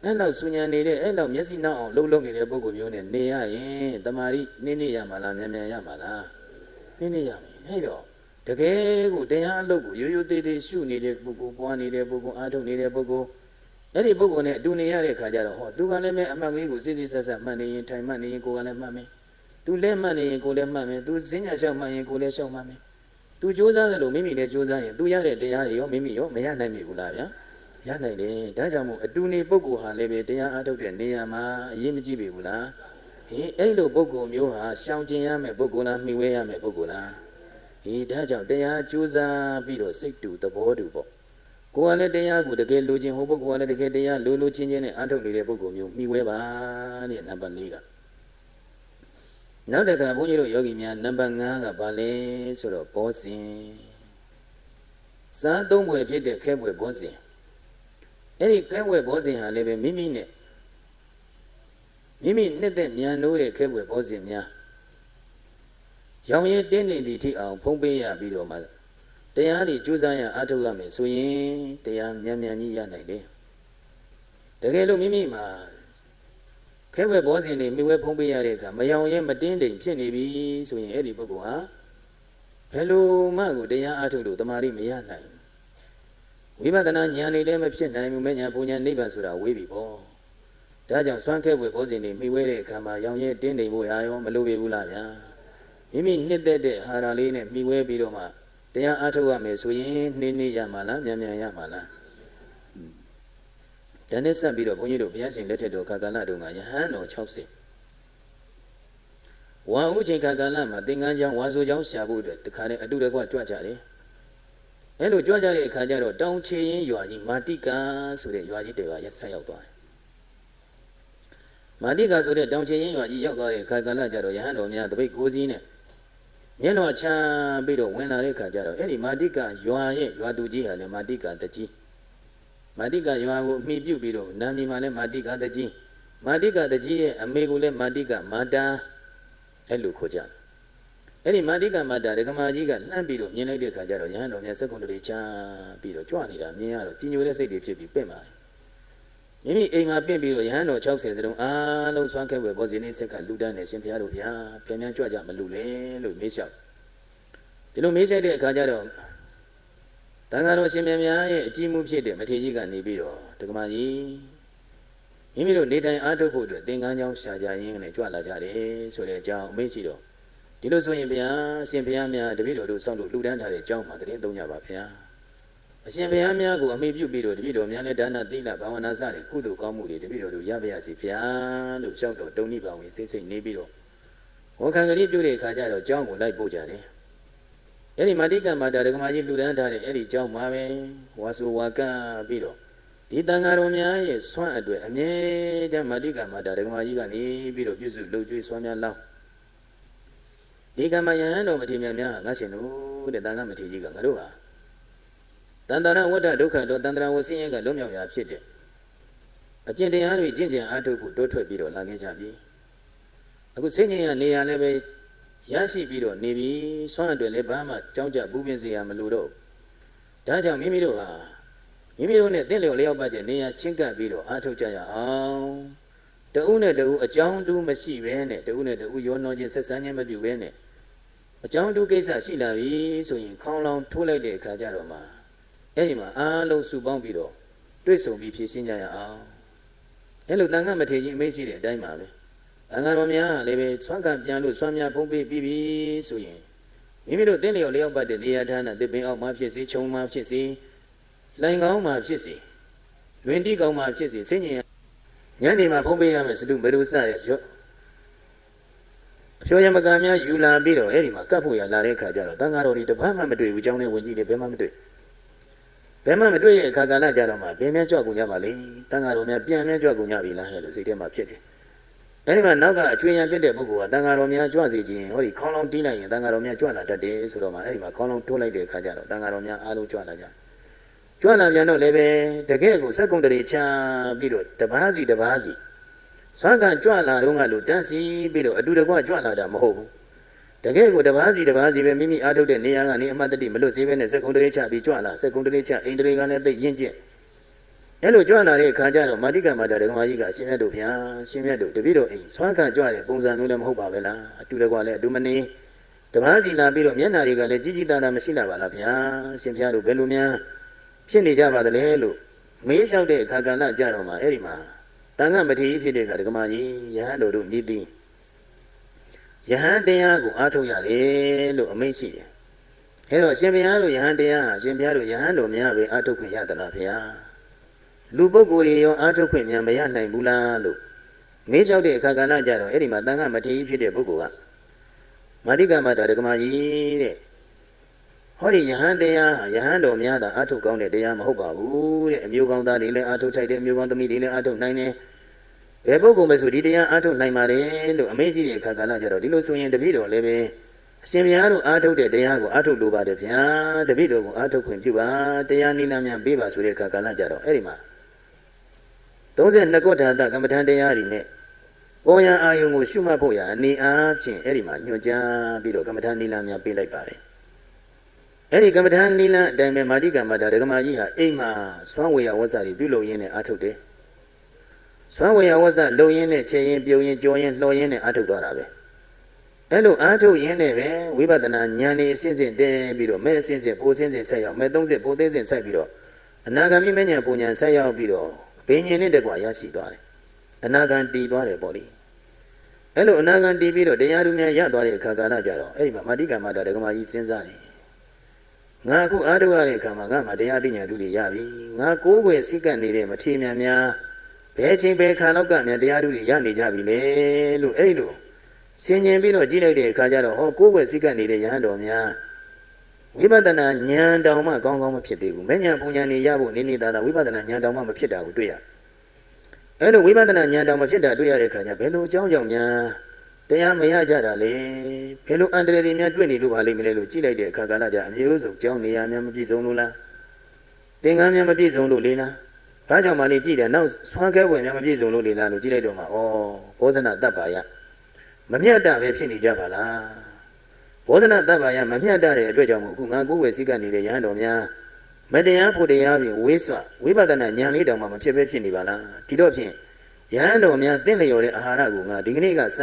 အဲ့လောက်ဆူညံနေတဲ့အဲ့လောက်မျက်စိနောက်အောင်လှုပ်လှုပ်နေတဲ့ပုဂ္ဂိုလ်မျိုးနဲ့နေရရင်တမာတိနေရမှာလားမြန်မြန်ရမှာလားနေရမယ်အဲ့တော့တကယ်ကိုတရားအလုပ်ကိုရိုးရိုးသေးသေးရှုနေတဲ့ပုဂ္ဂိုလ်ပွားနေတဲ့ပုဂ္ဂိုလ်အားထုတ်နေတဲ့ပုဂ္ဂိုလ်အဲ့ဒီပုဂ္ဂိုလ်နဲ့အတူနေရတဲ့ခါကျတော့ဟောသူကလည်းအမှတ်လေးကိုစိစိဆက်ဆက်မှတ်နေရင်ထိုင်မှတ်နေရင်ကိုယ်ကလည်းမှတ်မယ်သူလည်းမှတ်နေရင်ကိုယ်လည်းမှတ်မယ်သူစဉ္ညာလျှောက်မှတ်ရင်ကိုယ်လည်းလျှောက်မှတ်မယ်သူကြိုးစားတယ်လို့မိမိလည်းကြိုးစားရင်သူရတဲ့တရားတွေရောမိမိရောမရနိုင်ပြီဘူးလားဗျာရနိုင်တယ်ဒါကြောင့်မို့အတူနေပုဂ္ဂိုလ်ဟာလည်းပဲတရားအားထုတ်တဲ့နေရာမှာအရေးမကြီးပြီဘူးလားဟင်အဲ့လိုပုဂ္ဂိုလ်မျိုးဟာရှောင်ကျင်ရမယ်ပုဂ္ဂိုလ်လားမှီဝဲရမယ်ပုဂ္ဂိုလ်လားဟင်ဒါကြောင့်တရားကြိုးစားပြီးတော့စိတ်တူသဘောတူပေါ့ကိုယ်ကလည်းတရားကိုတကယ်လိုချင်ဟိုပုဂ္ဂိုလ်ကလည်းတကယ်တရားလိုချင်းချင်းနဲ့အားထုတ်နေတဲ့ပုဂ္ဂိုလ်မျိုးမှီဝဲပါတဲ့နံပါတ်၄ကနောက်တစ်ခါဘုန်းကြီးတို့ယောဂီများနံပါတ်5ကဘာလဲဆိုတော့ဘောဇဉ်စားသုံးပွဲဖြစ်တဲ့ခဲပွဲဘောဇဉ်အဲ့ဒီခဲပွဲဘောဇဉ်ဟာလည်းပဲမိမိနှစ်သက်မြန်လို့တဲ့ခဲပွဲဘောဇဉ်များရောင်ရဲတင်းနေသည့်ထိအောင်ဖုံးပေးရပြီးတော့မှတရားတွေကြိုးစားရအားထုတ်ရမယ်ဆိုရင်တရားမြန်မြန်ကြီးရနိုင်တယ်တကယ်လို့မိမိမှာ ခဲဝဲဘောဇင်တွေမိဝဲဖုံးပေးရတဲ့အခါမယောင်ရဲမတင်းတိမ်ဖြစ်နေပြီဆိုရင်အဲ့ဒီပုဂ္ဂိုလ်ဟာဘယ်လိုမှကိုတရားအားထုတ်လို့တမာရီမရနိုင်ဝိပဿနာဉာဏ်လေးလည်းမဖြစ်နိုင်ဘူးမဲ့ဉာဏ်ပူဉာဏ်နိဗ္ဗာန်ဆိုတာဝေးပြီပေါ့ဒါကြောင့်စွမ်းခဲဝဲဘောဇင်တွေမိဝဲတဲ့အခါမှာရောင်ရဲတင်းတိမ်ဖို့ရောမလိုပေဘူးလားဗျာမိမိနှစ်သက်တဲ့ဟာရာလေးနဲ့မိဝဲပြီးတော့မှတရားအားထုတ်ရမယ်ဆိုရင်နှင်းရမှာလားမြန်မြန်ရမှာလားဒါနဲ့ဆက်ပြီးတော့ဘုန်းကြီးတို့ဘုရားရှင်လက်ထက်တော်ခါကာလတုန်းကယဟန်တော်60ဝါဥချိန်ခါကာလမှာသင်္ကန်းကျောင်းဝါဆိုကျောင်းရှာဖို့အတွက်တခါနဲ့အတူတကွကြွကြတယ်အဲလိုကြွကြတဲ့အခါကျတော့တောင်ချေရင်ရွာကြီးမာတိကာဆိုတဲ့ရွာကြီးတွေကရက်ဆက်ရောက်သွားတယ်မာတိကာဆိုတဲ့တောင်ချေရင်ရွာကြီးရောက်သွားတဲ့ခါကာလကျတော့ယဟန်တော်များတပိတ်ကိုစီးနဲ့မျက်နှာချပြီးတော့ဝင်လာတဲ့ခါကျတော့အဲ့ဒီမာတိကာရွာရဲ့ရွာသူကြီးဟာလည်းမာတိကာတကြီးမာတိကာရွာကိုအမိပြုပြီးတော့နာမည်မှာလည်းမာတိကာတကြီးမာတိကာတကြီးရဲ့အမေကိုလည်းမာတိကာမာတာအဲ့လိုခေါ်ကြအဲ့ဒီမာတိကာမာတာဒကမာကြီးကလှမ်းပြီးတော့မြင်လိုက်တဲ့ခါကျတော့ယဟန်တော်မြတ်စက္ကုံတလေးချပြီးတော့ကြွနေတာမြင်ရတော့ကြီးညိုတဲ့စိတ်တွေဖြစ်ပြီးပြင့်ပါတယ်မိမိအိမ်မှာပြင့်ပြီးတော့ယဟန်တော်60စလုံးအားလုံးဆွမ်းခဲဝဲဘောဇင်းလေးဆက်ကလူတန်းနေရှင်ဘုရားတို့ဗျာပြန်ပြန်ကြွကြမလူလဲလို့မေးလျှောက်ဒီလိုမေးလျှောက်တဲ့အခါကျတော့တန်ဃာတော်ရှင်မြတ်များရဲ့အကြီးမှုဖြစ်တဲ့မထေရကြီးကနေပြီးတော့ဒကမာကြီးမိမိတို့နေထိုင်အားထုတ်ဖို့အတွက်သင်္ကန်းကျောင်းရှာကြရင်းနဲ့ကြွလာကြတယ်ဆိုတဲ့အကြောင်းအမေးရှိတော့ဒီလိုဆိုရင်ဗျာရှင်ဘုရားများတပည့်တော်တို့စောင့်လို့လူတန်းထားတဲ့အကြောင်းမှာတရင်သုံးကြပါဗျာအရှင်ဘုရားများကိုအမေပြုပြီးတော့တပည့်တော်များနဲ့ဒါနသီလဘာဝနာစတဲ့ကုသိုလ်ကောင်းမှုတွေတပည့်တော်တို့ရပါရစေဗျာလို့ကြောက်တော့တုံ့နှိပါဝင်စိတ်စိတ်နေပြီးတော့ဝန်ခံကလေးပြုတဲ့အခါကျတော့ကျောင်းကိုလိုက်ပို့ကြတယ်အဲ့ဒီမာတိကမာတာဒကမာကြီးလူတန်းထားတဲ့အဲ့ဒီကျောင်းမှာပဲဝါဆိုဝါကပြီးတော့ဒီတန်ဃာတော်များရဲ့ဆွမ်းအတွက်အမြဲတမ်းမာတိကမာတာဒကမာကြီးကနေပြီးတော့ပြုစုလှုပ်ကြွေးဆွမ်းများလောင်းဒီကမ္မယဟန်တော်မထေရများငါရှင်တို့တဲ့တန်ခါမထေရကြီးကငါတို့ဟာတန်တရာဝတ္တဒုက္ခတော့တန်တရာဝဆင်းရဲကလွတ်မြောက်ရာဖြစ်တဲ့အကျင့်တရားတွေကျင့်ကြံအားထုတ်ဖို့တိုးထွက်ပြီးတော့လာခဲ့ကြပြီအခုစိတ်ငြိမ်ရနေရလည်းပဲရရှိပြီးတော့နေပြီဆွမ်းအတွက်လည်းဘာမှကြောင်းကြပူပင်စေရမလိုတော့ဒါကြောင့်မိမိတို့ဟာမိမိတို့နဲ့တင့်လျော်လျောက်ပတ်တဲ့နေရာချင်းကပ်ပြီးတော့အားထုတ်ကြရအောင်တဦးနဲ့တဦးအကြောင်းတူးမရှိဘဲနဲ့တဦးနဲ့တဦးရောနှောခြင်းဆက်ဆံခြင်းမပြုဘဲနဲ့အကြောင်းတူးကိစ္စရှိလာပြီဆိုရင်ခေါင်းလောင်းထိုးလိုက်တဲ့အခါကျတော့မှအဲ့ဒီမှာအားလုံးစုပေါင်းပြီးတော့တွေ့ဆုံပြီးဖြည့်ရှင်းကြရအောင်အဲ့လိုတန်ခါမထေရကြီးအမိတ်ရှိတဲ့အတိုင်းပါပဲတန်ခါတော်များလည်းပဲဆွမ်းခံပြန်လို့ဆွမ်းများဖုံးပေးပြီးပြီဆိုရင်မိမိတို့တင်းလျော်လျောက်ပတ်တဲ့နေရာဌာနတစ်ပင်အောက်မှာဖြစ်စေခြုံမှာဖြစ်စေလိုင်ကောင်းမှာဖြစ်စေလွင်တိကောင်းမှာဖြစ်စေစိတ်ငြိမ်ညနေမှာဖုံးပေးရမယ်စတုမရုစရဲ့ပြောအဖြိုးရမကများယူလာပြီးတော့အဲ့ဒီမှာကပ်ဖို့ရလာတဲ့အခါကျတော့တန်ဃာတော်တွေတပတ်မှမတွေ့ဘူးကြောင်းနဲ့ဝင်ကြည့်တယ်ဘယ်မှမတွေ့ရဲ့အခါကာလကြတော့မှဘယ်များကြွကုန်ကြပါလိမ့်တန်ဃာတော်များပြန်များကြွကုန်ကြပြီလားဟဲ့လို့စိတ်ထဲမှာဖြစ်တယ်အဲ့ဒီမှာနောက်ကအချွေရံပြတဲ့ပုဂ္ဂိုလ်ကတန်ဃာတော်များကြွစေခြင်းဟောဒီခေါင်းလောင်းတီးလိုက်ရင်တန်ဃာတော်များကြွလာတတ်တယ်ဆိုတော့မှအဲ့ဒီမှာခေါင်းလောင်းထိုးလိုက်တဲ့အခါကျတော့တန်ဃာတော်များအားလုံးကြွလာကြပြန်တော့လည်းပဲတကယ်ကိုစက်ကုံတရေချပြီးတော့တပားစီဆွမ်းကကြွလာတော့ငါလို့တန်းစီပြီးတော့အတူတကွကြွလာတာမဟုတ်ဘူးတကယ်ကိုတပားစီပဲမိမိအားထုတ်တဲ့နေရာကနေအမှတ်တတိမလွတ်စေဘဲနဲ့စက်ကုံတရေချပြီးကြွလာစက်ကုံတရေချအိန္ဒြေကလည်းသိရင့်ကျက်အဲ့လိုကြွလာတဲ့အခါကျတော့မာတိကမာတာဒကမာကြီးကအရှင်မြတ်တို့ဗျာရှင်မြတ်တို့တပည့်တော်အိမ်ဆွမ်းကကြွတဲ့ပုံစံမျိုးလည်းမဟုတ်ပါပဲလားအတူတကွလည်းအတူမနေတပားစီလာပြီးတော့မျက်နှာတွေကလည်းကြီးတာမရှိလာပါလားဗျာရှင်ဘုရားတို့ဘယ်လိုများဖြစ်နေကြပါသလဲလို့မေးလျှောက်တဲ့အခါကလည်းကြတော့မှအဲ့ဒီမှာတန်ခါမထေရဖြစ်တဲ့ကဒကမာကြီးယဟန်တို့မြည်သည်ယဟန်တရားကိုအားထုတ်ရတယ်လို့အမိန့်ရှိတယ်အဲ့တော့ရှင်ဘုရားတို့ယဟန်တရားဟာရှင်ဘုရားတို့ယဟန်တို့များပဲအားထုတ်ခွင့်ရသလားဗျာလူပုဂ္ဂိုလ်တွေရောအားထုတ်ခွင့်များမရနိုင်ဘူးလားလို့မေးလျှောက်တဲ့အခါကလည်းကြတော့အဲ့ဒီမှာတန်ခါမထေရဖြစ်တဲ့ပုဂ္ဂိုလ်ကမာတိကမတာဒကမာကြီးတဲ့ဟောဒီယဟန်တရားယဟန်တော်များတာအာထုတ်ကောင်းတဲ့တရားမဟုတ်ပါဘူးတဲ့အမျိုးကောင်းသားတွေလည်းအာထုတ်ထိုက်တယ်အမျိုးကောင်းသမီးတွေလည်းအာထုတ်နိုင်တယ်ဘယ်ပုဂ္ဂိုလ်မှဆိုဒီတရားအာထုတ်နိုင်ပါတယ်လို့အမေးကြီးတဲ့အခါကလည်းကြတော့ဒီလိုဆိုရင်တပည့်တော်လည်းပဲအရှင်ဘုရားတို့အာထုတ်တဲ့တရားကိုအာထုတ်လိုပါတယ်ဗျာတပည့်တော်ကိုအာထုတ်ခွင့်ပြုပါတရားနိလမ်းများပေးပါဆိုတဲ့အခါကလည်းကြတော့အဲ့ဒီမှာ32ခုထာတကမ္မထံတရားတွေနဲ့ပေါ်ရန်အာယုံကိုရှုမှတ်ဖို့ရအနေအားဖြင့်အဲ့ဒီမှာညွှန်ကြားပြီးတော့ကမ္မထံနိလမ်းများပေးလိုက်ပါတယ်အဲ့ဒီကမ္မထာနိလန်းအတိုင်းပဲမာတိကမ္မတာဒကမာကြီးဟာအိမ်မှာစွမ်းဝေယဝဇ္ဇာတွေပြုလုပ်ရင်းနဲ့အားထုတ်တယ် စွမ်းဝေယဝဇ္ဇလုံရင်းနဲ့ခြေရင်ပြုံရင်ကြော်ရင်လှော်ရင်နဲ့အားထုတ်သွားတာပဲအဲ့လိုအားထုတ်ရင်းနဲ့ပဲဝိပဿနာဉာဏ်นี่အစဉ်စဉ်တဲပြီးတော့မဲ့အစဉ်စဉ်ပိုစဉ်စဉ်ဆက်ရောက်မဲ့30ပိုသိစဉ်ဆက်ပြီးတော့အနာဂါမိမဉ္ဇဉ်ပူဉ္ဇဉ်ဆက်ရောက်ပြီးတော့ဘိညာဉ်နဲ့တကွာရရှိသွားတယ်အနာဂံတည်သွားတယ်ပေါ့လေအဲ့လိုအနာဂံတည်ပြီးတော့တရားသူများရသွားတဲ့အခါကာလကြတော့အဲ့ဒီမှာမာတိကမတာဒကမာကြီးစဉ်းစားတယ်ငါအခုအားထုတ်ရတဲ့အခါမှာငါမှတရားသိညာလူတွေရပြီငါကိုးကွယ်စိတ်ကပ်နေတဲ့မထေများများဘယ်ချိန်ဘယ်ခါလောက်ကများတရားလူတွေရနေကြပြီလေလို့အဲ့လိုဆင်ញင်ပြီးတော့ကြည့်လိုက်တဲ့အခါကျတော့ဟောကိုးကွယ်စိတ်ကပ်နေတဲ့ယဟန်တော်များဝိပဿနာဉာဏ်တောင်မှကောင်းကောင်းမဖြစ်သေးဘူးမဉ္ဇဉ်ပူဉ္ဇဉ်နေရဖို့နေနေသာသာဝိပဿနာဉာဏ်တောင်မှမဖြစ်တာကိုတွေ့ရအဲ့လိုဝိပဿနာဉာဏ်တောင်မဖြစ်တာတွေ့ရတဲ့အခါကျဘယ်လိုအကြောင်းကြောင့်များတရားမရကြတာလေဘယ်လိုအန္တရာယ်တွေများတွေ့နေလို့ပါလိမ့်မလဲလို့ကြည့်လိုက်တဲ့အခါကလည်းအမျိုးစုံကြောင်းနေရာများမပြည့်စုံလို့လားသင်္ကန်းများမပြည့်စုံလို့လေလားဘာကြောင့်မှလည်းကြည့်တယ်နောက်ဆွမ်းခဲဝင်များမပြည့်စုံလို့လေလားလို့ကြည့်လိုက်တော့မှဩဘောဇနတပ္ပါယမမြတ်တာပဲဖြစ်နေကြပါလားဘောဇနတပ္ပါယမမြတ်တာတဲ့အတွက်ကြောင့်မို့အခုငါကိုယ်ဝယ်စိတ်ကနေရဟန်းတော်များမတရားဖို့တရားပြင်ဝေးစွဝိပဿနာဉာဏ်လေးတောင်မှမဖြစ်ပဲဖြစ်နေပါလားဒီတော့ဖြင့်ယဟန်တော်များတင့်လျော်တဲ့အာဟာရကိုငါဒီကနေ့ကစ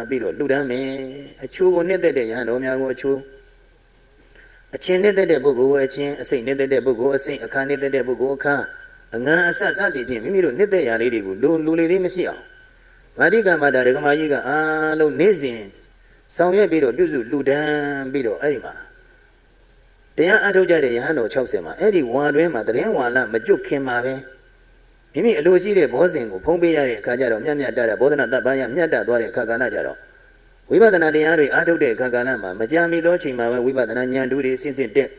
ပြီးတော့လှူဒန်းမယ်အချိုးကိုနှစ်သက်တဲ့ယဟန်တော်များကိုအချိုးအချင်းနှစ်သက်တဲ့ပုဂ္ဂိုလ်ကိုအချင်းအစိတ်နှစ်သက်တဲ့ပုဂ္ဂိုလ်အစိတ်အခါနှစ်သက်တဲ့ပုဂ္ဂိုလ်အခါအငန်းအဆက်စသည်ဖြင့်မိမိတို့နှစ်သက်ရာလေးတွေကိုလူလေးသေးမရှိအောင်မာတိကမတာဒကမာကြီးကအားလုံးနေ့စဉ်ဆောင်ရွက်ပြီးတော့ပြုစုလှူဒန်းပြီးတော့အဲ့ဒီမှာတရားအထုတ်ကြတဲ့ယဟန်တော်60မှာအဲ့ဒီဝါတွင်းမှာတရင်ဝါလမကျွတ်ခင်မှာပဲမိမိအလိုရှိတဲ့ဘောဇဉ်ကိုဖုံးပေးရတဲ့အခါကျတော့မြတ်မြတ်တတာဘောဓနာတပ္ပယမြတ်တသွားတဲ့အခါကဏ္ဍကြတော့ဝိပဿနာတရားတွေအားထုတ်တဲ့အခါကဏ္ဍမှာမကြာမီသောအချိန်မှာပဲဝိပဿနာဉာဏ်တူတွေစဉ်စဉ်တက်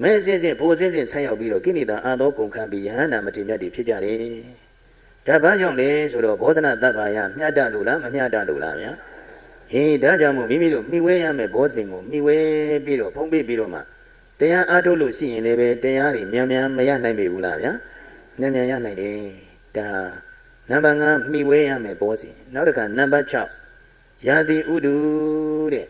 မဲစဉ်စဉ်ဖိုးစဉ်စဉ်ဆက်ရောက်ပြီးတော့ကိလေသာအာသောကုန်ခံပြီးယဟန္တာမထေမြတ်တွေဖြစ်ကြတယ်။ဒါဘာကြောင့်လဲဆိုတော့ဘောဇနာတပ္ပယမြတ်တလို့လားမမြတ်တလို့လားဗျာ။ဟေးဒါကြောင့်မို့မိမိတို့မှီဝဲရမယ်ဘောဇဉ်ကိုမှီဝဲပြီးတော့ဖုံးပေးပြီးတော့မှတရားအားထုတ်လို့ရှိရင်လည်းပဲတရားတွေမြန်မြန်မရနိုင်ပြီဘူးလားဗျာ။မြန်မြန်ရနိုင်တယ်။ဒါနံပါတ်5မှီဝဲရမယ်ဘောဇဉ်နောက်တစ်ခါနံပါတ်6ယာတိဥဒုတဲ့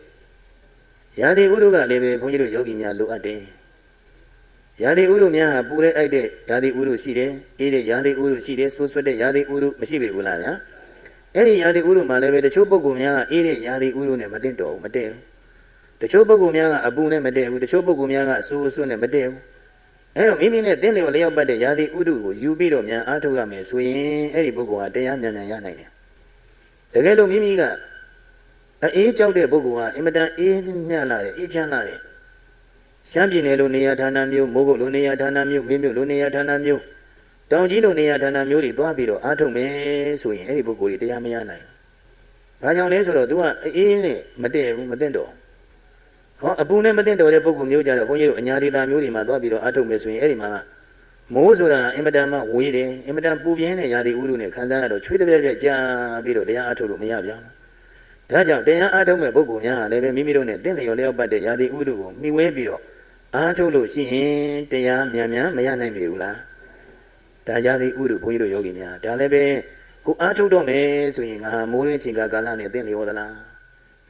ယာတိဥဒုကလည်းပဲဘုန်းကြီးတို့ယောဂီများလိုအပ်တယ်ယာတိဥဒုများဟာပူတဲ့အိုက်တဲ့ယာတိဥဒုရှိတယ်အေးတဲ့ယာတိဥဒုရှိတယ်ဆိုးဆွတ်တဲ့ယာတိဥဒုမရှိပြီဘူးလားဗျာအဲ့ဒီယာတိဥဒုမှာလည်းပဲတချို့ပုဂ္ဂိုလ်များကအေးတဲ့ယာတိဥဒုနဲ့မတင်တော်ဘူးမတည့်ဘူးတချို့ပုဂ္ဂိုလ်များကအပူနဲ့မတည့်ဘူးတချို့ပုဂ္ဂိုလ်များကအဆိုးဆွတ်နဲ့မတည့်ဘူးအဲ့တော့မိမိနဲ့တင်းလျော်လျောက်ပတ်တဲ့ယာတိဥဒုကိုယူပြီးတော့များအားထုတ်ရမယ်ဆိုရင်အဲ့ဒီပုဂ္ဂိုလ်ဟာတရားမြန်မြန်ရနိုင်တယ်တကယ်လို့မိမိကအေးကြောက်တဲ့ပုဂ္ဂိုလ်ဟာအင်မတန်အေးမြတ်လာတယ်အေးချမ်းလာတယ်ရှမ်းပြည်နယ်လိုနေရာဌာနမျိုးမိုးကုတ်လိုနေရာဌာနမျိုးမင်းမြို့လိုနေရာဌာနမျိုးတောင်ကြီးလိုနေရာဌာနမျိုးတွေသွားပြီးတော့အားထုတ်မယ်ဆိုရင်အဲ့ဒီပုဂ္ဂိုလ်တွေတရားမရနိုင်ဘူး။ဘာကြောင့်လဲဆိုတော့ तू ကအေးနဲ့မတည့်ဘူးမသိတော့ဟောအပူနဲ့မသိတော့တဲ့ပုဂ္ဂိုလ်မျိုးကြတော့ဘုန်းကြီးတို့အညာဒေသမျိုးတွေမှာသွားပြီးတော့အားထုတ်မယ်ဆိုရင်အဲ့ဒီမှာမိုးဆိုတာအင်မတန်မှဝေးတယ်အင်မတန်ပူပြင်းတဲ့ရာသီဥတုနဲ့ခံစားရတော့ချွေးတပြက်ပြက်ကြာပြီးတော့တရားအားထုတ်လို့မရပြန်ဘူးဒါကြောင့်တရားအားထုတ်မဲ့ပုဂ္ဂိုလ်များဟာလည်းပဲမိမိတို့နဲ့တင့်လျော်လျောက်ပတ်တဲ့ရာသီဥတုကိုမှီဝဲပြီးတော့အားထုတ်လို့ရှိရင်တရားမြန်မြန်မရနိုင်ပြီဘူးလားဒါရာသီဥတုဘုန်းကြီးတို့ယောဂီများဒါလည်းပဲကိုအားထုတ်တော့မယ်ဆိုရင်ငါမိုးရင်းချိန်ကာလနဲ့တင့်လျော်သလာ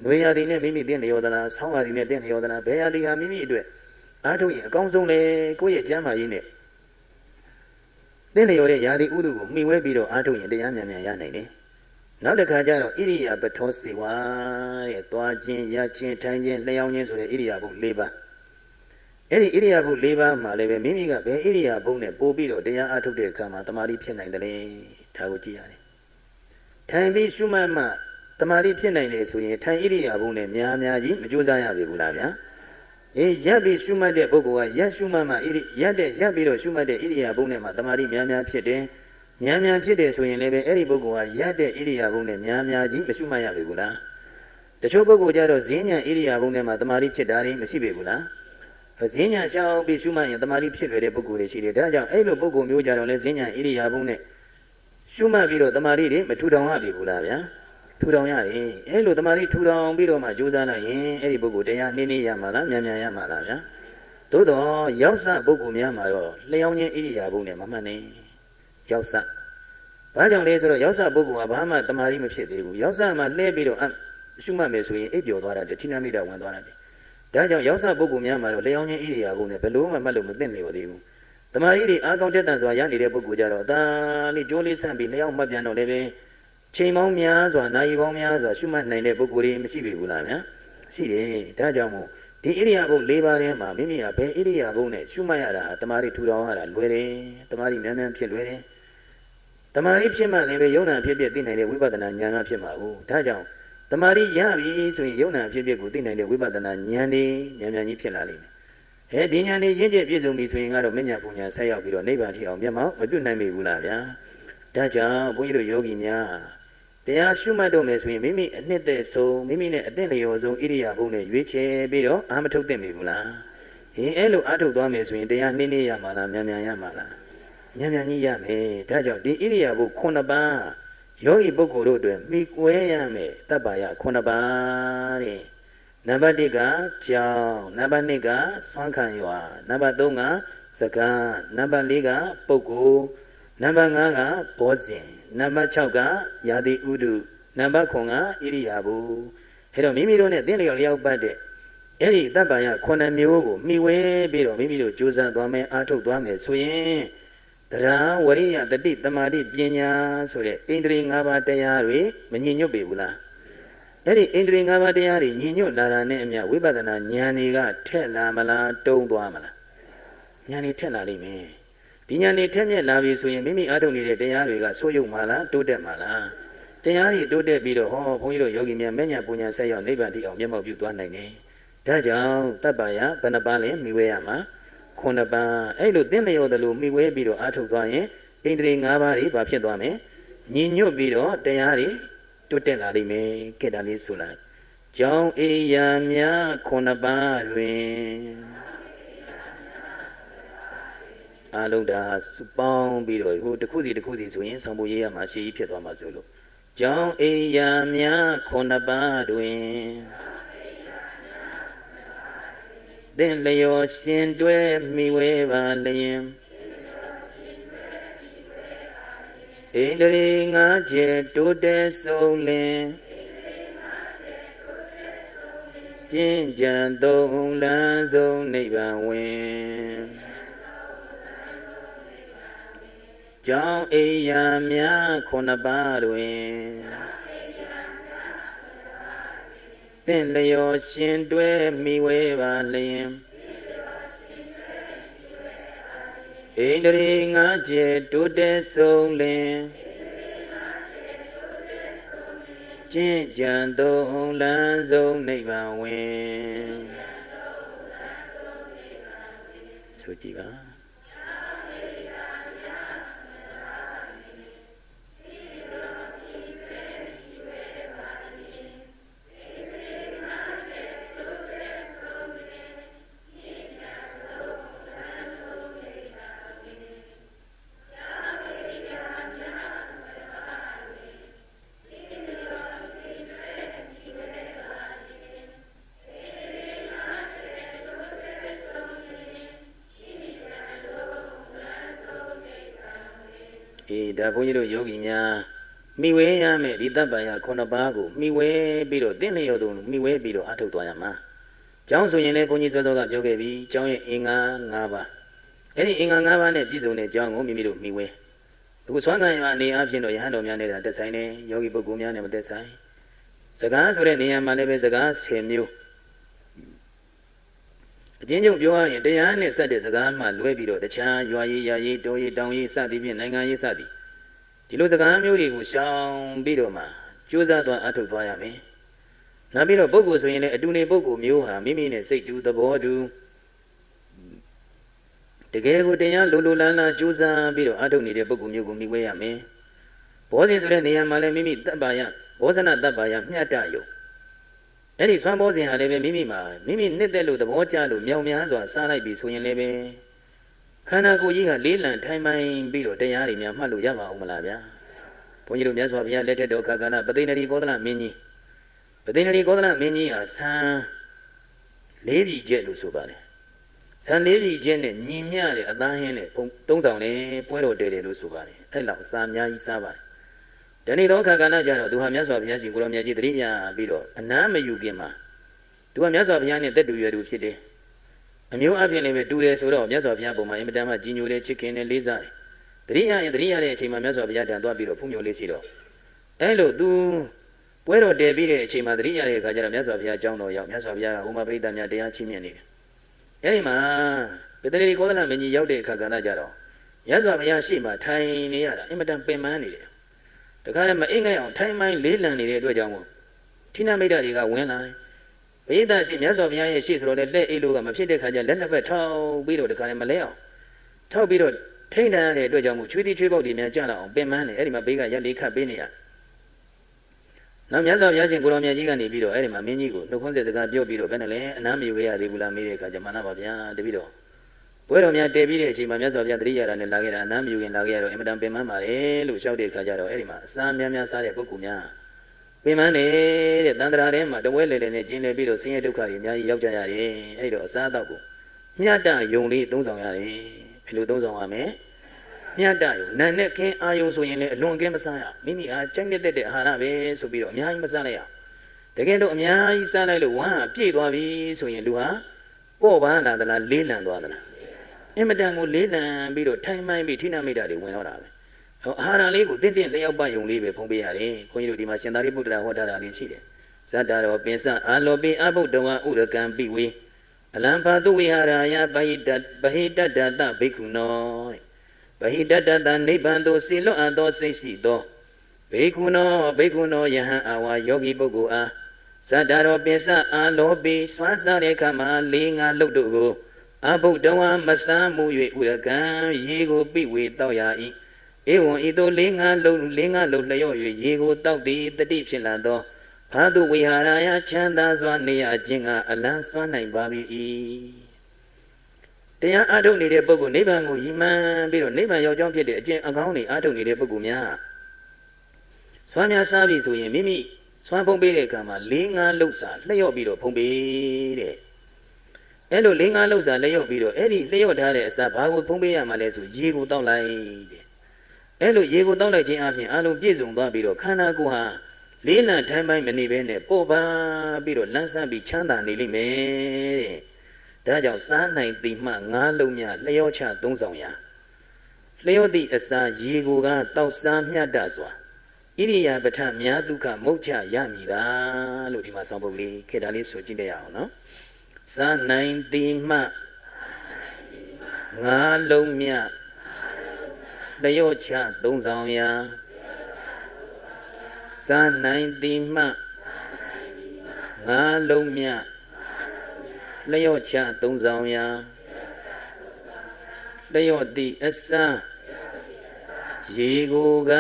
းနွေရာသီနဲ့မိမိတင့်လျော်သလားဆောင်းရာသီနဲ့တင့်လျော်သလားဘယ်ရာသီဟာမိမိအတွက်အားထုတ်ရင်အကောင်းဆုံးလေကိုယ့်ရဲ့ကျမ်းမာရေးနဲ့တင့်လျော်တဲ့ရာသီဥတုကိုမှီဝဲပြီးတော့အားထုတ်ရင်တရားမြန်မြန်ရနိုင်တယ်နောက်တစ်ခါကျတော့ဣရိယာပထောစေဝါတဲ့သွားခြင်းရခြင်းထိုင်ခြင်းလျှောင်းခြင်းဆိုတဲ့ဣရိယာပု၄ပါးအဲ့ဒီဣရိယာပု၄ပါးမှာလည်းပဲမိမိကဘယ်ဣရိယာပုနဲ့ပို့ပြီးတော့တရားအားထုတ်တဲ့အခါမှာတမာတိဖြစ်နိုင်တယ်လေဒါကိုကြည့်ရတယ်ထိုင်ပြီးရှုမှတ်မှတမာတိဖြစ်နိုင်တယ်ဆိုရင်ထိုင်ဣရိယာပုနဲ့များများကြီးမကြိုးစားရပြီဘူးလားဗျာအေးရပ်ပြီးရှုမှတ်တဲ့ပုဂ္ဂိုလ်ကရပ်ရှုမှတ်မှရပ်ပြီးတော့ရှုမှတ်တဲ့ဣရိယာပုနဲ့မှတမာတိများများဖြစ်တယ်များများဖြစ်တယ်ဆိုရင်လည်းပဲအဲ့ဒီပုဂ္ဂိုလ်ဟာရတဲ့ဣရိယာပုနဲ့များများကြီးမရှုမှတ်ရပြီဘူးလားတချို့ပုဂ္ဂိုလ်ကြတော့ဈဉ္ညာဣရိယာပုနဲ့မှတမာတိဖြစ်တာတွေမရှိပြီဘူးလားဈဉ္ညာရှောင်ပြီးရှုမှတ်ရင်တမာတိဖြစ်တဲ့ပုဂ္ဂိုလ်တွေရှိတယ်ဒါကြောင့်အဲ့လိုပုဂ္ဂိုလ်မျိုးကြတော့လေဈဉ္ညာဣရိယာပုနဲ့ရှုမှတ်ပြီးတော့တမာတိတွေမထူထောင်ရပြီဘူးလားဗျာထူထောင်ရတယ်အဲ့လိုတမာတိထူထောင်ပြီးတော့မှကြိုးစားလိုက်ရင်အဲ့ဒီပုဂ္ဂိုလ်တရားနည်းနည်းရမှာလားမြန်မြန်ရမှာလားဗျာသို့တော့ရောက်စပုဂ္ဂိုလ်များမှာတော့လျှောင်းခြင်းဣရိယာပုနဲ့မမှတ်နဲ့ရောက်စဘာကြောင့်လဲဆိုတော့ရောက်စပုဂ္ဂိုလ်ကဘာမှတမာတိမဖြစ်သေးဘူးရောက်စမှာလှည့်ပြီးတော့ရှုမှတ်မယ်ဆိုရင်အိပ်ပျော်သွားတာတိဏမိတာဝင်သွားတယ်ဒါကြောင့်ရောက်စပုဂ္ဂိုလ်များမှာတော့လျှောင်းခြင်းဣရိယာပုနဲ့ဘယ်လို့မှမှတ်လို့မသိနေပါသေးဘူး တမာရီတွေအားကောင်းတဲ့တန်စွာရနေတဲ့ပုဂ္ဂိုလ်ကြတော့ဒါလေးကြိုးလေးဆန့်ပြီးလျှောက်မှတ်ပြန်တော့လည်းပဲချိန်ပေါင်းများစွာနာရီပေါင်းများစွာရှုမှတ်နိုင်တဲ့ပုဂ္ဂိုလ်တွေမရှိပြီဘူးလားဗျာရှိတယ်ဒါကြောင့်မို့ဒီဣရိယာပုတ်၄ပါးထဲမှာမိမိဟာဘယ်ဣရိယာပုတ်နဲ့ရှုမှတ်ရတာတမာရီထူထောင်ရတာလွယ်တယ်တမာရီမြန်မြန်ဖြစ်လွယ်တယ်တမာရီဖြစ်မှလည်းပဲယုံနာဖြစ်ဖြစ်သိနိုင်တဲ့ဝိပဿနာဉာဏ်ကဖြစ်မှာဘူးဒါကြောင့်တမာရီရပြီဆိုရင်ယုံနာဖြစ်ဖြစ်ကိုသိနိုင်တဲ့ဝိပဿနာဉာဏ်ဒီမြန်မြန်ကြီးဖြစ်လာလိမ့်မယ်ဒီဉာဏ်လေးရင့်ကျက်ပြည့်စုံပြီဆိုရင်ကတော့မဉ္ဇဉ်ပူညာဆက်ရောက်ပြီးတော့နိဗ္ဗာန်ထိအောင်မျက်မှောက်မပြုတ်နိုင်ပြီဘူးလားဗျာဒါကြောင့်ဘုန်းကြီးတို့ယောဂီများတရားရှုမှတ်တော့မယ်ဆိုရင်မိမိအနှစ်သက်ဆုံးမိမိနဲ့အသင့်လျော်ဆုံးဣရိယာပုနဲ့ရွေးချယ်ပြီးတော့အာမထုတ်သင့်ပြီဘူးလားအဲ့လိုအာထုတ်သွားမယ်ဆိုရင်တရားနှင်းနေရမှာလားမြန်မြန်ရမှာလားမြန်မြန်ကြီးရမယ်ဒါကြောင့်ဒီဣရိယာပု9ပါးယောဂီပုဂ္ဂိုလ်တို့အတွက်မိကွဲရမယ်တပ္ပယ9ပါးတဲ့နံပါတ်1ကကြောင်းနံပါတ်2ကဆွမ်းခံရွာနံပါတ်3ကစကားနံပါတ်4ကပုဂ္ဂိုလ်နံပါတ်5ကဘောဇဉ်နံပါတ်6ကယာတိဥဒုနံပါတ်9ကဣရိယာပုအဲ့တော့မိမိတို့နဲ့သင်လျော်လျောက်ပတ်တဲ့အဲ့ဒီတပ္ပယ9မျိုးကိုမိဝဲပြီးတော့မိမိတို့ကြိုးစားသွားမယ်အားထုတ်သွားမယ်ဆိုရင်တရားဝရိယတတိတမာတိပညာဆိုတဲ့ဣန္ဒြေ5ပါးတရားတွေမညင်ညွတ်ပေဘူးလားအဲ့ဒီဣန္ဒြေ5ပါးတရားတွေညင်ညွတ်လာတာနဲ့အမျှဝိပဿနာဉာဏ်တွေကထက်လာမလားတုံးသွားမလားဉာဏ်တွေထက်လာလိမ့်မယ်ဒီဉာဏ်တွေထက်မြက်လာပြီဆိုရင်မိမိအားထုတ်နေတဲ့တရားတွေကဆိုးရုံမှလားတိုးတက်မှလားတရားတွေတိုးတက်ပြီးတော့ဟောဘုန်းကြီးတို့ယောဂီများမဉ္ဇဉ်ပူညာဆက်ရောက်နိဗ္ဗာန်ထိအောင်မျက်မှောက်ပြုသွားနိုင်တယ်ဒါကြောင့်တပ္ပယဘယ်နှပါးလဲမိဝဲရမှာ9ပါးအဲ့လိုသင်လျော်တယ်လို့မိဝဲပြီးတော့အားထုတ်သွားရင်ဣန္ဒြေ5ပါးတွေဘာဖြစ်သွားမလဲညီညွတ်ပြီးတော့တရားတွေတိုးတက်လာလိမ့်မယ်ကဲဒါလေးဆိုလိုက်ကြောင်းအေးရာများ9ပါးတွင်အလုံးဒါစုပေါင်းပြီးတော့ဟိုတစ်ခုစီဆိုရင်ဆောင်ဖို့ရေးရမှာရှေ့ကြီးဖြစ်သွားမှာဆိုလို့ကြောင်းအေးရာများ9ပါးတွင်သင်လျော်ရှင်တွဲမိဝဲပါလျင်ဣန္ဒြေ5ချက်တိုးတက်ဆုံးလင်ကျင့်ကြံသုံးလန်းဆုံးနိဗ္ဗာန်ဝင်ကြောင်းအိယာများ9ပါးတွင်သင်လျော်ရှင်တွဲမိဝဲပါလျင်ဣန္ဒြေ5ချက်တိုးတက်ဆုံးလင်ကျင့်ကြံသုံးလန်းဆုံးနိဗ္ဗာန်ဝင်ဆိုကြည့်ပါဒါဘုန်းကြီးတို့ယောဂီများမိဝဲရမယ်ဒီတပ္ပယ9ပါးကိုမိဝဲပြီးတော့သင်လျော်သူမိဝဲပြီးတော့အထုတ်သွားရမှာကျောင်းဆိုရင်လည်းဘုန်းကြီးစောစောကပြောခဲ့ပြီကျောင်းရဲ့အင်္ဂါ5ပါးအဲ့ဒီအင်္ဂါ5ပါးနဲ့ပြည့်စုံတဲ့ကျောင်းကိုမိမိတို့မိဝဲအခုဆွမ်းခံရအနေအချင်းတော့ယဟန်တော်များနဲ့သက်ဆိုင်တယ်ယောဂီပုဂ္ဂိုလ်များနဲ့မသက်ဆိုင်စကားဆိုတဲ့နေရာမှာလည်းပဲစကား10မျိုးအချင်းချင်းပြောရရင်တရားနဲ့စတဲ့စကားမှလွဲပြီးတော့တခြားရွာရေးရာရေးတောရေးတောင်ရေးစသည်ဖြင့်နိုင်ငံရေးစသည်ဒီလိုစကားမျိုးတွေကိုရှောင်ပြီးတော့မှကြိုးစားသွားအထုတ်သွားရမယ်။နောက်ပြီးတော့ပုဂ္ဂိုလ်ဆိုရင်လည်းအတူနေပုဂ္ဂိုလ်မျိုးဟာမိမိနဲ့စိတ်တူသဘောတူတကယ်ကိုတရားလိုလိုလားလားကြိုးစားပြီးတော့အထုတ်နေတဲ့ပုဂ္ဂိုလ်မျိုးကိုမိဝဲရမယ်။ဘောဇဉ်ဆိုတဲ့နေရာမှာလည်းမိမိတပ္ပယဘောဇနတပ္ပယမျှတယုံအဲ့ဒီဆွမ်းဘောဇဉ်ဟာလည်းပဲမိမိမှာမိမိနှစ်သက်လို့သဘောကျလို့မြောင်များစွာစားလိုက်ပြီဆိုရင်လည်းပဲခန္ဓာကိုယ်ကြီးကလေးလံထိုင်မှန်ပြီးတော့တရားတွေများမှတ်လို့ရပါအောင်မလားဗျာဘုန်းကြီးတို့မြတ်စွာဘုရားလက်ထက်တော်ခါကဏပသိဏတိကောသလမင်းကြီးပသိဏတိကောသလမင်းကြီးဟာဆံ၄ပြည်ကျက်လို့ဆိုပါတယ်ဆံ၄ပြည်ကျက်နဲ့ညီမျှတဲ့အသားဟင်းနဲ့သုံးဆောင်တယ်ပွဲတော်တည်တယ်လို့ဆိုပါတယ်အဲ့လောက်စာအများကြီးစားပါတယ်ဒီနေ့တော့ခါကဏကြတော့သူဟာမြတ်စွာဘုရားရှင်ကိုရောမြတ်ကြီးတရိယာပြီးတော့အနားမယူခင်မှာသူကမြတ်စွာဘုရားနဲ့တက်တူရွယ်သူဖြစ်တယ် အမျိုးအပြင်လည်းပဲတူတယ်ဆိုတော့မြတ်စွာဘုရားပုံမှာအင်မတန်မှကြီးညိုတယ်ချစ်ခင်တယ်လေးစားတယ်တတိယရင်တတိယတဲ့အချိန်မှာမြတ်စွာဘုရားတန်သွားပြီးတော့ဖူးမြော်လေးရှိတော့အဲ့လိုသူပွဲတော်တည်ပြီးတဲ့အချိန်မှာတတိယတဲ့အခါကျတော့မြတ်စွာဘုရားအကြောင်းတော်ရောက်မြတ်စွာဘုရားကဟိုမှာပရိသတ်များတရားချီးမြှင့်နေတယ်အဲ့ဒီမှာပတတိကောသလမင်းကြီးရောက်တဲ့အခါကဏ္ဍကြတော့မြတ်စွာဘုရားရှေ့မှာထိုင်နေရတာအင်မတန်ပင်ပန်းနေတယ်တခါလည်းမအိမ်ငိုက်အောင်ထိုင်မှန်လေးလံနေတဲ့အတွက်ကြောင့်မို့ထိနာမိတ်တာတွေကဝင်လာပရိသတ်ရှိမြတ်စွာဘုရားရဲ့ရှေ့ဆိုတော့လက်အိတ်လို့ကမဖြစ်တဲ့ခါကျလက်နှစ်ဖက်ထောက်ပြီးတော့တခါလည်းမလဲအောင်ထောက်ပြီးတော့ထိန်းတန်းတဲ့အတွက်ကြောင့်မို့ချွေးတိချွေးပေါက်တွေများကြလာအောင်ပင်ပန်းနေအဲ့ဒီမှာဘေးကရက်လေးခတ်ပေးနေရနောက်မြတ်စွာဘုရားရှင်ကိုရောင်မြတ်ကြီးကနေပြီးတော့အဲ့ဒီမှာမင်းကြီးကိုနှုတ်ခွန်းဆက်စကားပြောပြီးတော့ဘယ်နဲ့လဲအနားမယူခဲ့ရသေးဘူးလားမေးတဲ့အခါကျမှန်ပါဗျာတပည့်တော်ဘွဲတော်များတည်ပြီးတဲ့အချိန်မှာမြတ်စွာဘုရားတတိယရာနဲ့လာခဲ့တာအနားမယူခင်လာခဲ့ရတော့အင်မတန်ပင်ပန်းပါတယ်လို့လျှောက်တဲ့အခါကျတော့အဲ့ဒီမှာအစာများများစားတဲ့ပုဂ္ဂိုလ်များပင်ပန်းနေတဲ့တန်ត្រာထဲမှာတဝဲလေလေနဲ့ကျင်းနေပြီးတော့ဆင်းရဲဒုက္ခတွေအများကြီးရောက်ကြရတယ်အဲ့တော့အစားအသောက်ကိုမျှတယုံလေးသုံးဆောင်ရတယ်ဘယ်လိုသုံးဆောင်ရမလဲမျှတယုံနာနဲ့ခင်းအာယုံဆိုရင်လည်းအလွန်ကင်းမစားရမိမိအားကြိုက်တဲ့အာဟာရပဲဆိုပြီးတော့အများကြီးမစားလိုက်ရတကယ်လို့အများကြီးစားလိုက်လို့ဝမ်းပြည့်သွားပြီဆိုရင်လူဟာပေါ့ပါလာသလားလေးလံသွားသလားအင်မတန်ကိုလေးလံပြီးတော့ထိုင်မှိုင်းပြီးထိနာမိတာတွေဝင်တော့တာပဲအာဟာရလေးကိုတင့်တင့်လျောက်ပယုံလေးပဲဖုံးပေးရတယ်ခွန်ကြီးတို့ဒီမှာရှင်သာရိပုတ္တရာဟောထားတာလေးရှိတယ်ဇတ္တရောပင်စအာလောပိအဘုဒ္ဓဝဥရကံပိဝေအလံဖာတုဝိဟာရယဗဟိတတ္တတဘိက္ခုနောဗဟိတတ္တနိဗ္ဗာန်သို့စေလွတ်အပ်သောစိတ်ရှိသောဘိက္ခုနောယဟန်အာဝါယောဂီပုဂ္ဂိုလ်အားဇတ္တရောပင်စအာလောပိစွမ်းစားတဲ့အခါမှာလေးငါလှုပ်တို့ကိုအဘုဒ္ဓဝမဆမ်းမှု၍ဥရကံရေကိုပိဝေတောက်ရ၏ဧဝံဤသို့လေးငါလှုပ်လျော့၍ရေကိုတောက်သည်တတိဖြစ်လာသောဘာတုဝိဟာရယချမ်းသာစွာနေရခြင်းကအလံစွမ်းနိုင်ပါ၏တရားအားထုတ်နေတဲ့ပုဂ္ဂိုလ်နိဗ္ဗာန်ကိုရည်မှန်းပြီးတော့နိဗ္ဗာန်ရောက်ကြောင်းဖြစ်တဲ့အကျင့်အကောင်းတွေအားထုတ်နေတဲ့ပုဂ္ဂိုလ်များစွမ်းများစားပြီဆိုရင်မိမိစွမ်းဖုံးပေးတဲ့အခါမှာလေးငါလှုပ်စာလျှော့ပြီးတော့ဖုံးပေးတဲ့အဲ့လိုလေးငါလှုပ်စာလျှော့ပြီးတော့အဲ့ဒီလျှော့ထားတဲ့အစာဘာကိုဖုံးပေးရမှာလဲဆိုရေကိုတောက်လိုက်တဲ့အဲ့လိုရေကိုတောက်လိုက်ခြင်းအပြင်အလုံးပြည့်စုံသွားပြီးတော့ခန္ဓာကိုယ်ဟာလေးလံထိုင်းပိုင်းမနေဘဲနဲ့ပို့ပါပြီးတော့လန်းဆန်းပြီးချမ်းသာနေလိမ့်မယ်တဲ့ဒါကြောင့်စားနိုင်တိမှငါးလုံးများလျှော့ချသုံးဆောင်ရာလျှော့သည့်အစာရေကိုကတောက်စားမျှတစွာဣရိယာပဋ္ဌမြာဒုက္ခမုတ်ချရမည်သာလို့ဒီမှာဆောင်းပုဒ်လေးခေတ္တလေးဆိုကြည့်လိုက်ရအောင်နော်စားနိုင်တိမှငါးလုံးများလျှော့ချသုံးဆောင်ရာစားနိုင်သည်မှငါးလုံးမြလျှော့ချသုံးဆောင်ရာလျှော့သည့်အစာရေကိုက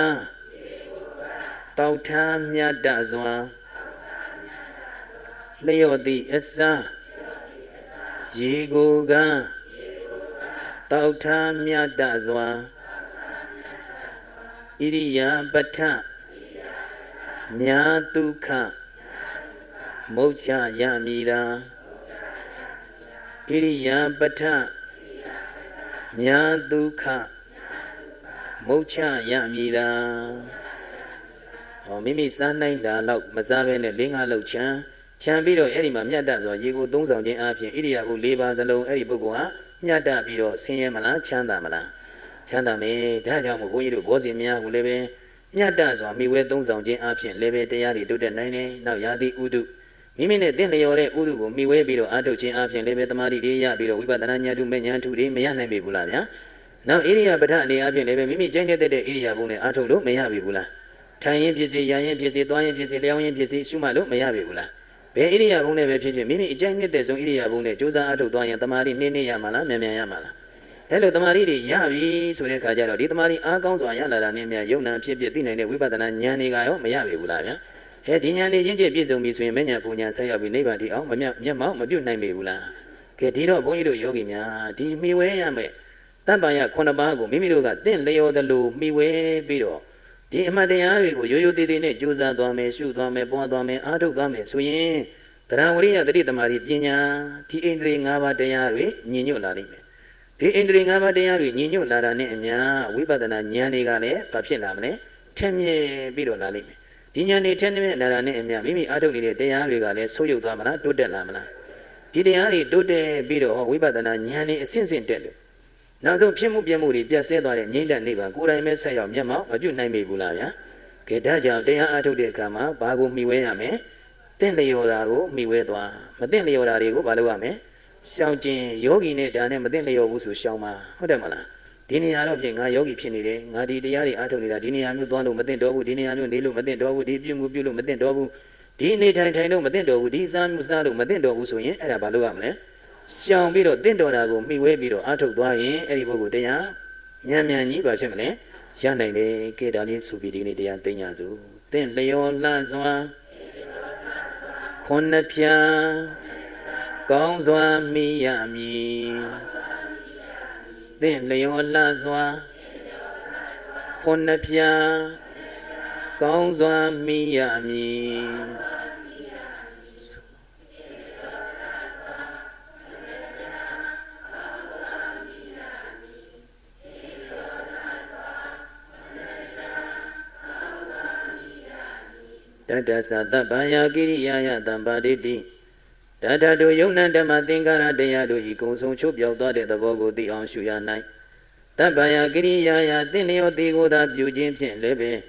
တောက်ထားမြတ်တစွာလျှော့သည့်အစာရေကိုကတောက်ထားမြတ်တစွာဣရိယာပဋ္ဌမြာဒုက္ခမုတ်ချရမည်သာဣရိယာပဋ္ဌမြာဒုက္ခမုတ်ချရမည်သာမိမိစားနိုင်တာတော့မစားဘဲနဲ့လေးငါလောက်ချမ်းပြီးတော့အဲ့ဒီမှာမြတ်တဆိုရေကိုသုံးဆောင်ခြင်းအပြင်ဣရိယာပု၄ပါးစလုံးအဲ့ဒီပုဂ္ဂိုလ်ဟာမြတ်တပြီးတော့ဆင်းရဲမလားချမ်းသာမလားချမ်းသာမယ်ဒါကြောင့်မို့ဘုန်းကြီးတို့ဘောဇင်များကိုလည်းပဲမြတ်တစွာမိဝဲသုံးဆောင်ခြင်းအပြင်လည်းပဲတရားတွေတိုးတက်နိုင်တယ်နောက်ယာတိဥဒုမိမိနဲ့တင့်လျော်တဲ့ဥဒုကိုမိဝဲပြီးတော့အားထုတ်ခြင်းအပြင်လည်းပဲတမာတိတွေရပြီးတော့ဝိပဿနာဉာဏ်ထုမဲ့ဉာဏ်ထုတွေမရနိုင်ပြီဘူးလားဗျာနောက်ဣရိယာပဋ္ဌအနေအပြင်လည်းပဲမိမိကျင့်တဲ့ဣရိယာပုနဲ့အားထုတ်လို့မရပြီဘူးလားထိုင်ရင်ဖြစ်စေရရင်ဖြစ်စေသွားရင်ဖြစ်စေလျောင်းရင်ဖြစ်စေရှုမှတ်လို့မရပြီဘူးလားဘယ်ဣရိယာပုနဲ့ပဲဖြစ်ဖြစ်မိမိအကျင့်တဲ့ဆုံးဣရိယာပုနဲ့ကြိုးစားအားထုတ်သွားရင်တမာတိနှင်းရမှာလားမြန်မြန်ရမှာလားအဲ့လိုတမာတိတွေရပြီဆိုတဲ့အခါကျတော့ဒီတမာတိအားကောင်းစွာရလာတာနဲ့မြတ်ယုံနာဖြစ်သိနိုင်တဲ့ဝိပဿနာဉာဏ်တွေကရောမရပြီဘူးလားဗျာဒီဉာဏ်တွေချင်းပြည့်စုံပြီဆိုရင်မဉ္ဇဉ်ပူဉ္ဇဉ်ဆက်ရောက်ပြီးနိဗ္ဗာန်တည်အောင်မျက်မှောက်မပြုတ်နိုင်ပြီဘူးလားကဲဒီတော့ဘုန်းကြီးတို့ယောဂီများဒီမိဝဲရမယ်တပ္ပယ9ပါးကိုမိမိတို့ကတင့်လျော်သလိုမိဝဲပြီးတော့ဒီအမှတ်တရားတွေကိုရိုးရိုးသေးသေးနဲ့ကြိုးစားသွားမယ်ရှုသွားမယ်ပွားသွားမယ်အားထုတ်သွားမယ်ဆိုရင်တရားဝရိယတတိတမာတိပညာဒီဣန္ဒြေ၅ပါးတရားတွေညင်ညွတ်လာလိမ့်မယ်ဒီဣန္ဒြေ၅ပါးတရားတွေညင်ညွတ်လာတာနဲ့အမျှဝိပဿနာဉာဏ်တွေကလည်းဘာဖြစ်လာမလဲထက်မြက်ပြီးတော့လာလိမ့်မယ်ဒီဉာဏ်တွေထက်မြက်လာတာနဲ့အမျှမိမိအားထုတ်နေတဲ့တရားတွေကလည်းဆိုးရုပ်သွားမလားတိုးတက်လာမလား ဒီတရားတွေတိုးတက်ပြီးတော့ဝိပဿနာဉာဏ်နဲ့အစဉ်စဉ်တက်လို့နောက်ဆုံးဖြစ်မှုပြမှုတွေပြတ်ဆဲသွားတဲ့ငြိမ့်တဲ့နိဗ္ဗာန်ကိုယ်တိုင်ပဲဆက်ရောက်မျက်မှောက်မပြုတ်နိုင်ပေဘူးလားဗျာကဲဒါကြောင့်တရားအားထုတ်တဲ့အခါမှာဘာကိုမှီဝဲရမလဲတင့်လျော်တာကိုမှီဝဲသွားမတင့်လျော်တာတွေကိုဘာလုပ်ရမလဲရှောင်ကျင်ယောဂီနဲ့ဒါနဲ့မတင့်လျော်ဘူးဆိုရှောင်ပါဟုတ်တယ်မလားဒီနေရာတော့ဖြင့်ငါယောဂီဖြစ်နေတယ်ငါဒီတရားတွေအားထုတ်နေတာဒီနေရာမျိုးသွားလို့မတင့်တော်ဘူးဒီနေရာမျိုးနေလို့မတင့်တော်ဘူးဒီပြုမှုပြုလို့မတင့်တော်ဘူးဒီနေထိုင်လို့မတင့်တော်ဘူးဒီစားမှုစားလို့မတင့်တော်ဘူးဆိုရင်အဲ့ဒါဘာလုပ်ရမလဲရှောင်ပြီးတော့တင့်တော်တာကိုမှီဝဲပြီးတော့အားထုတ်သွားရင်အဲ့ဒီပုဂ္ဂိုလ်တရားမြန်ကြီးဘာဖြစ်မလဲရနိုင်တယ်ကဲဒါလေးဆိုပြီးဒီနေ့တရားသိညာစုတင့်လျော်လှစွာခုနှစ်ဖြာကောင်းစွာမိရမည်တင့်လျော်လှစွာခုနှစ်ဖြာကောင်းစွာမိရမည်တတ္တသတ္တဗာယကိရိယာယတံပါတိတိတတ္တတို့ယုံနံဓမ္မသင်္ကာရတရားတို့ဤကုံဆုံးချုပ်ပြောက်သွားတဲ့သဘောကိုသိအောင်ရှုရ၌တပ္ပယကိရိယာယသင်လျောတိကိုသာပြုခြင်းဖြင့်လည်းပင်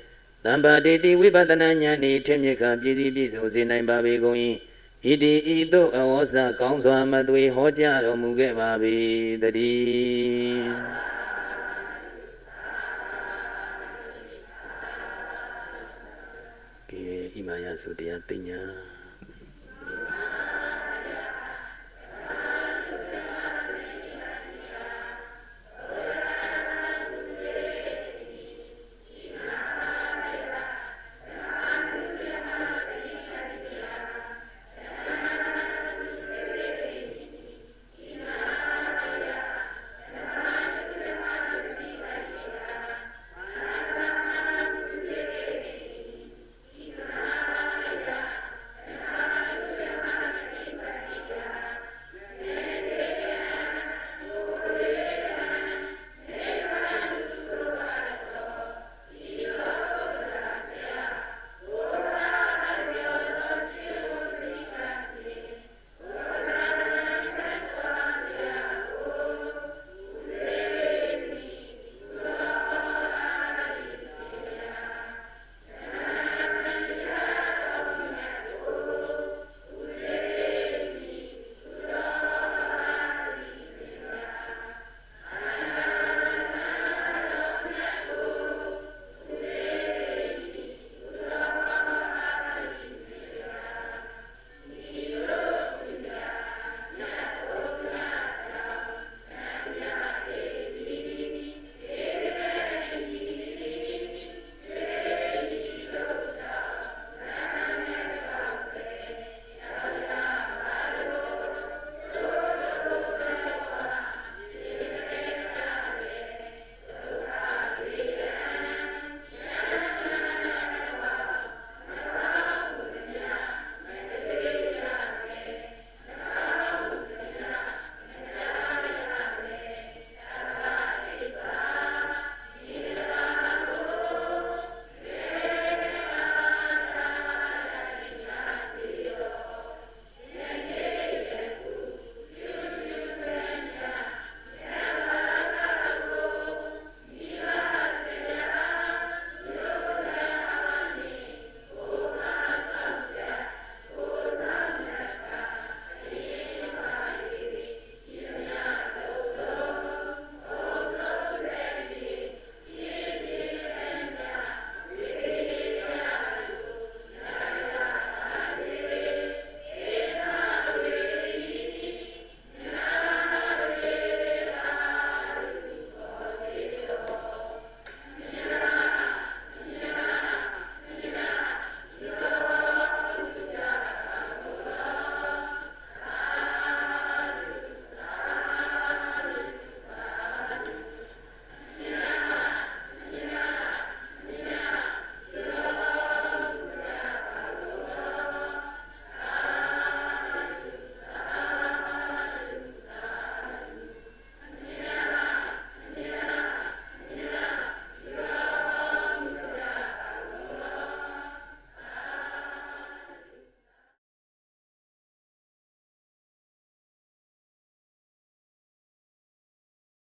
တံပါတိတိဝိပဿနာဉာဏ်ဤထင်မြက်ခပြည့်စည်ပြည့်စုံစေနိုင်ပါပေကုန်၏ဣတိဤသို့အဝေါစကောင်းစွာမသွေဟောကြားတော်မူခဲ့ပါ၏တည်းကဲဣမာယဆိုတရားသိညာ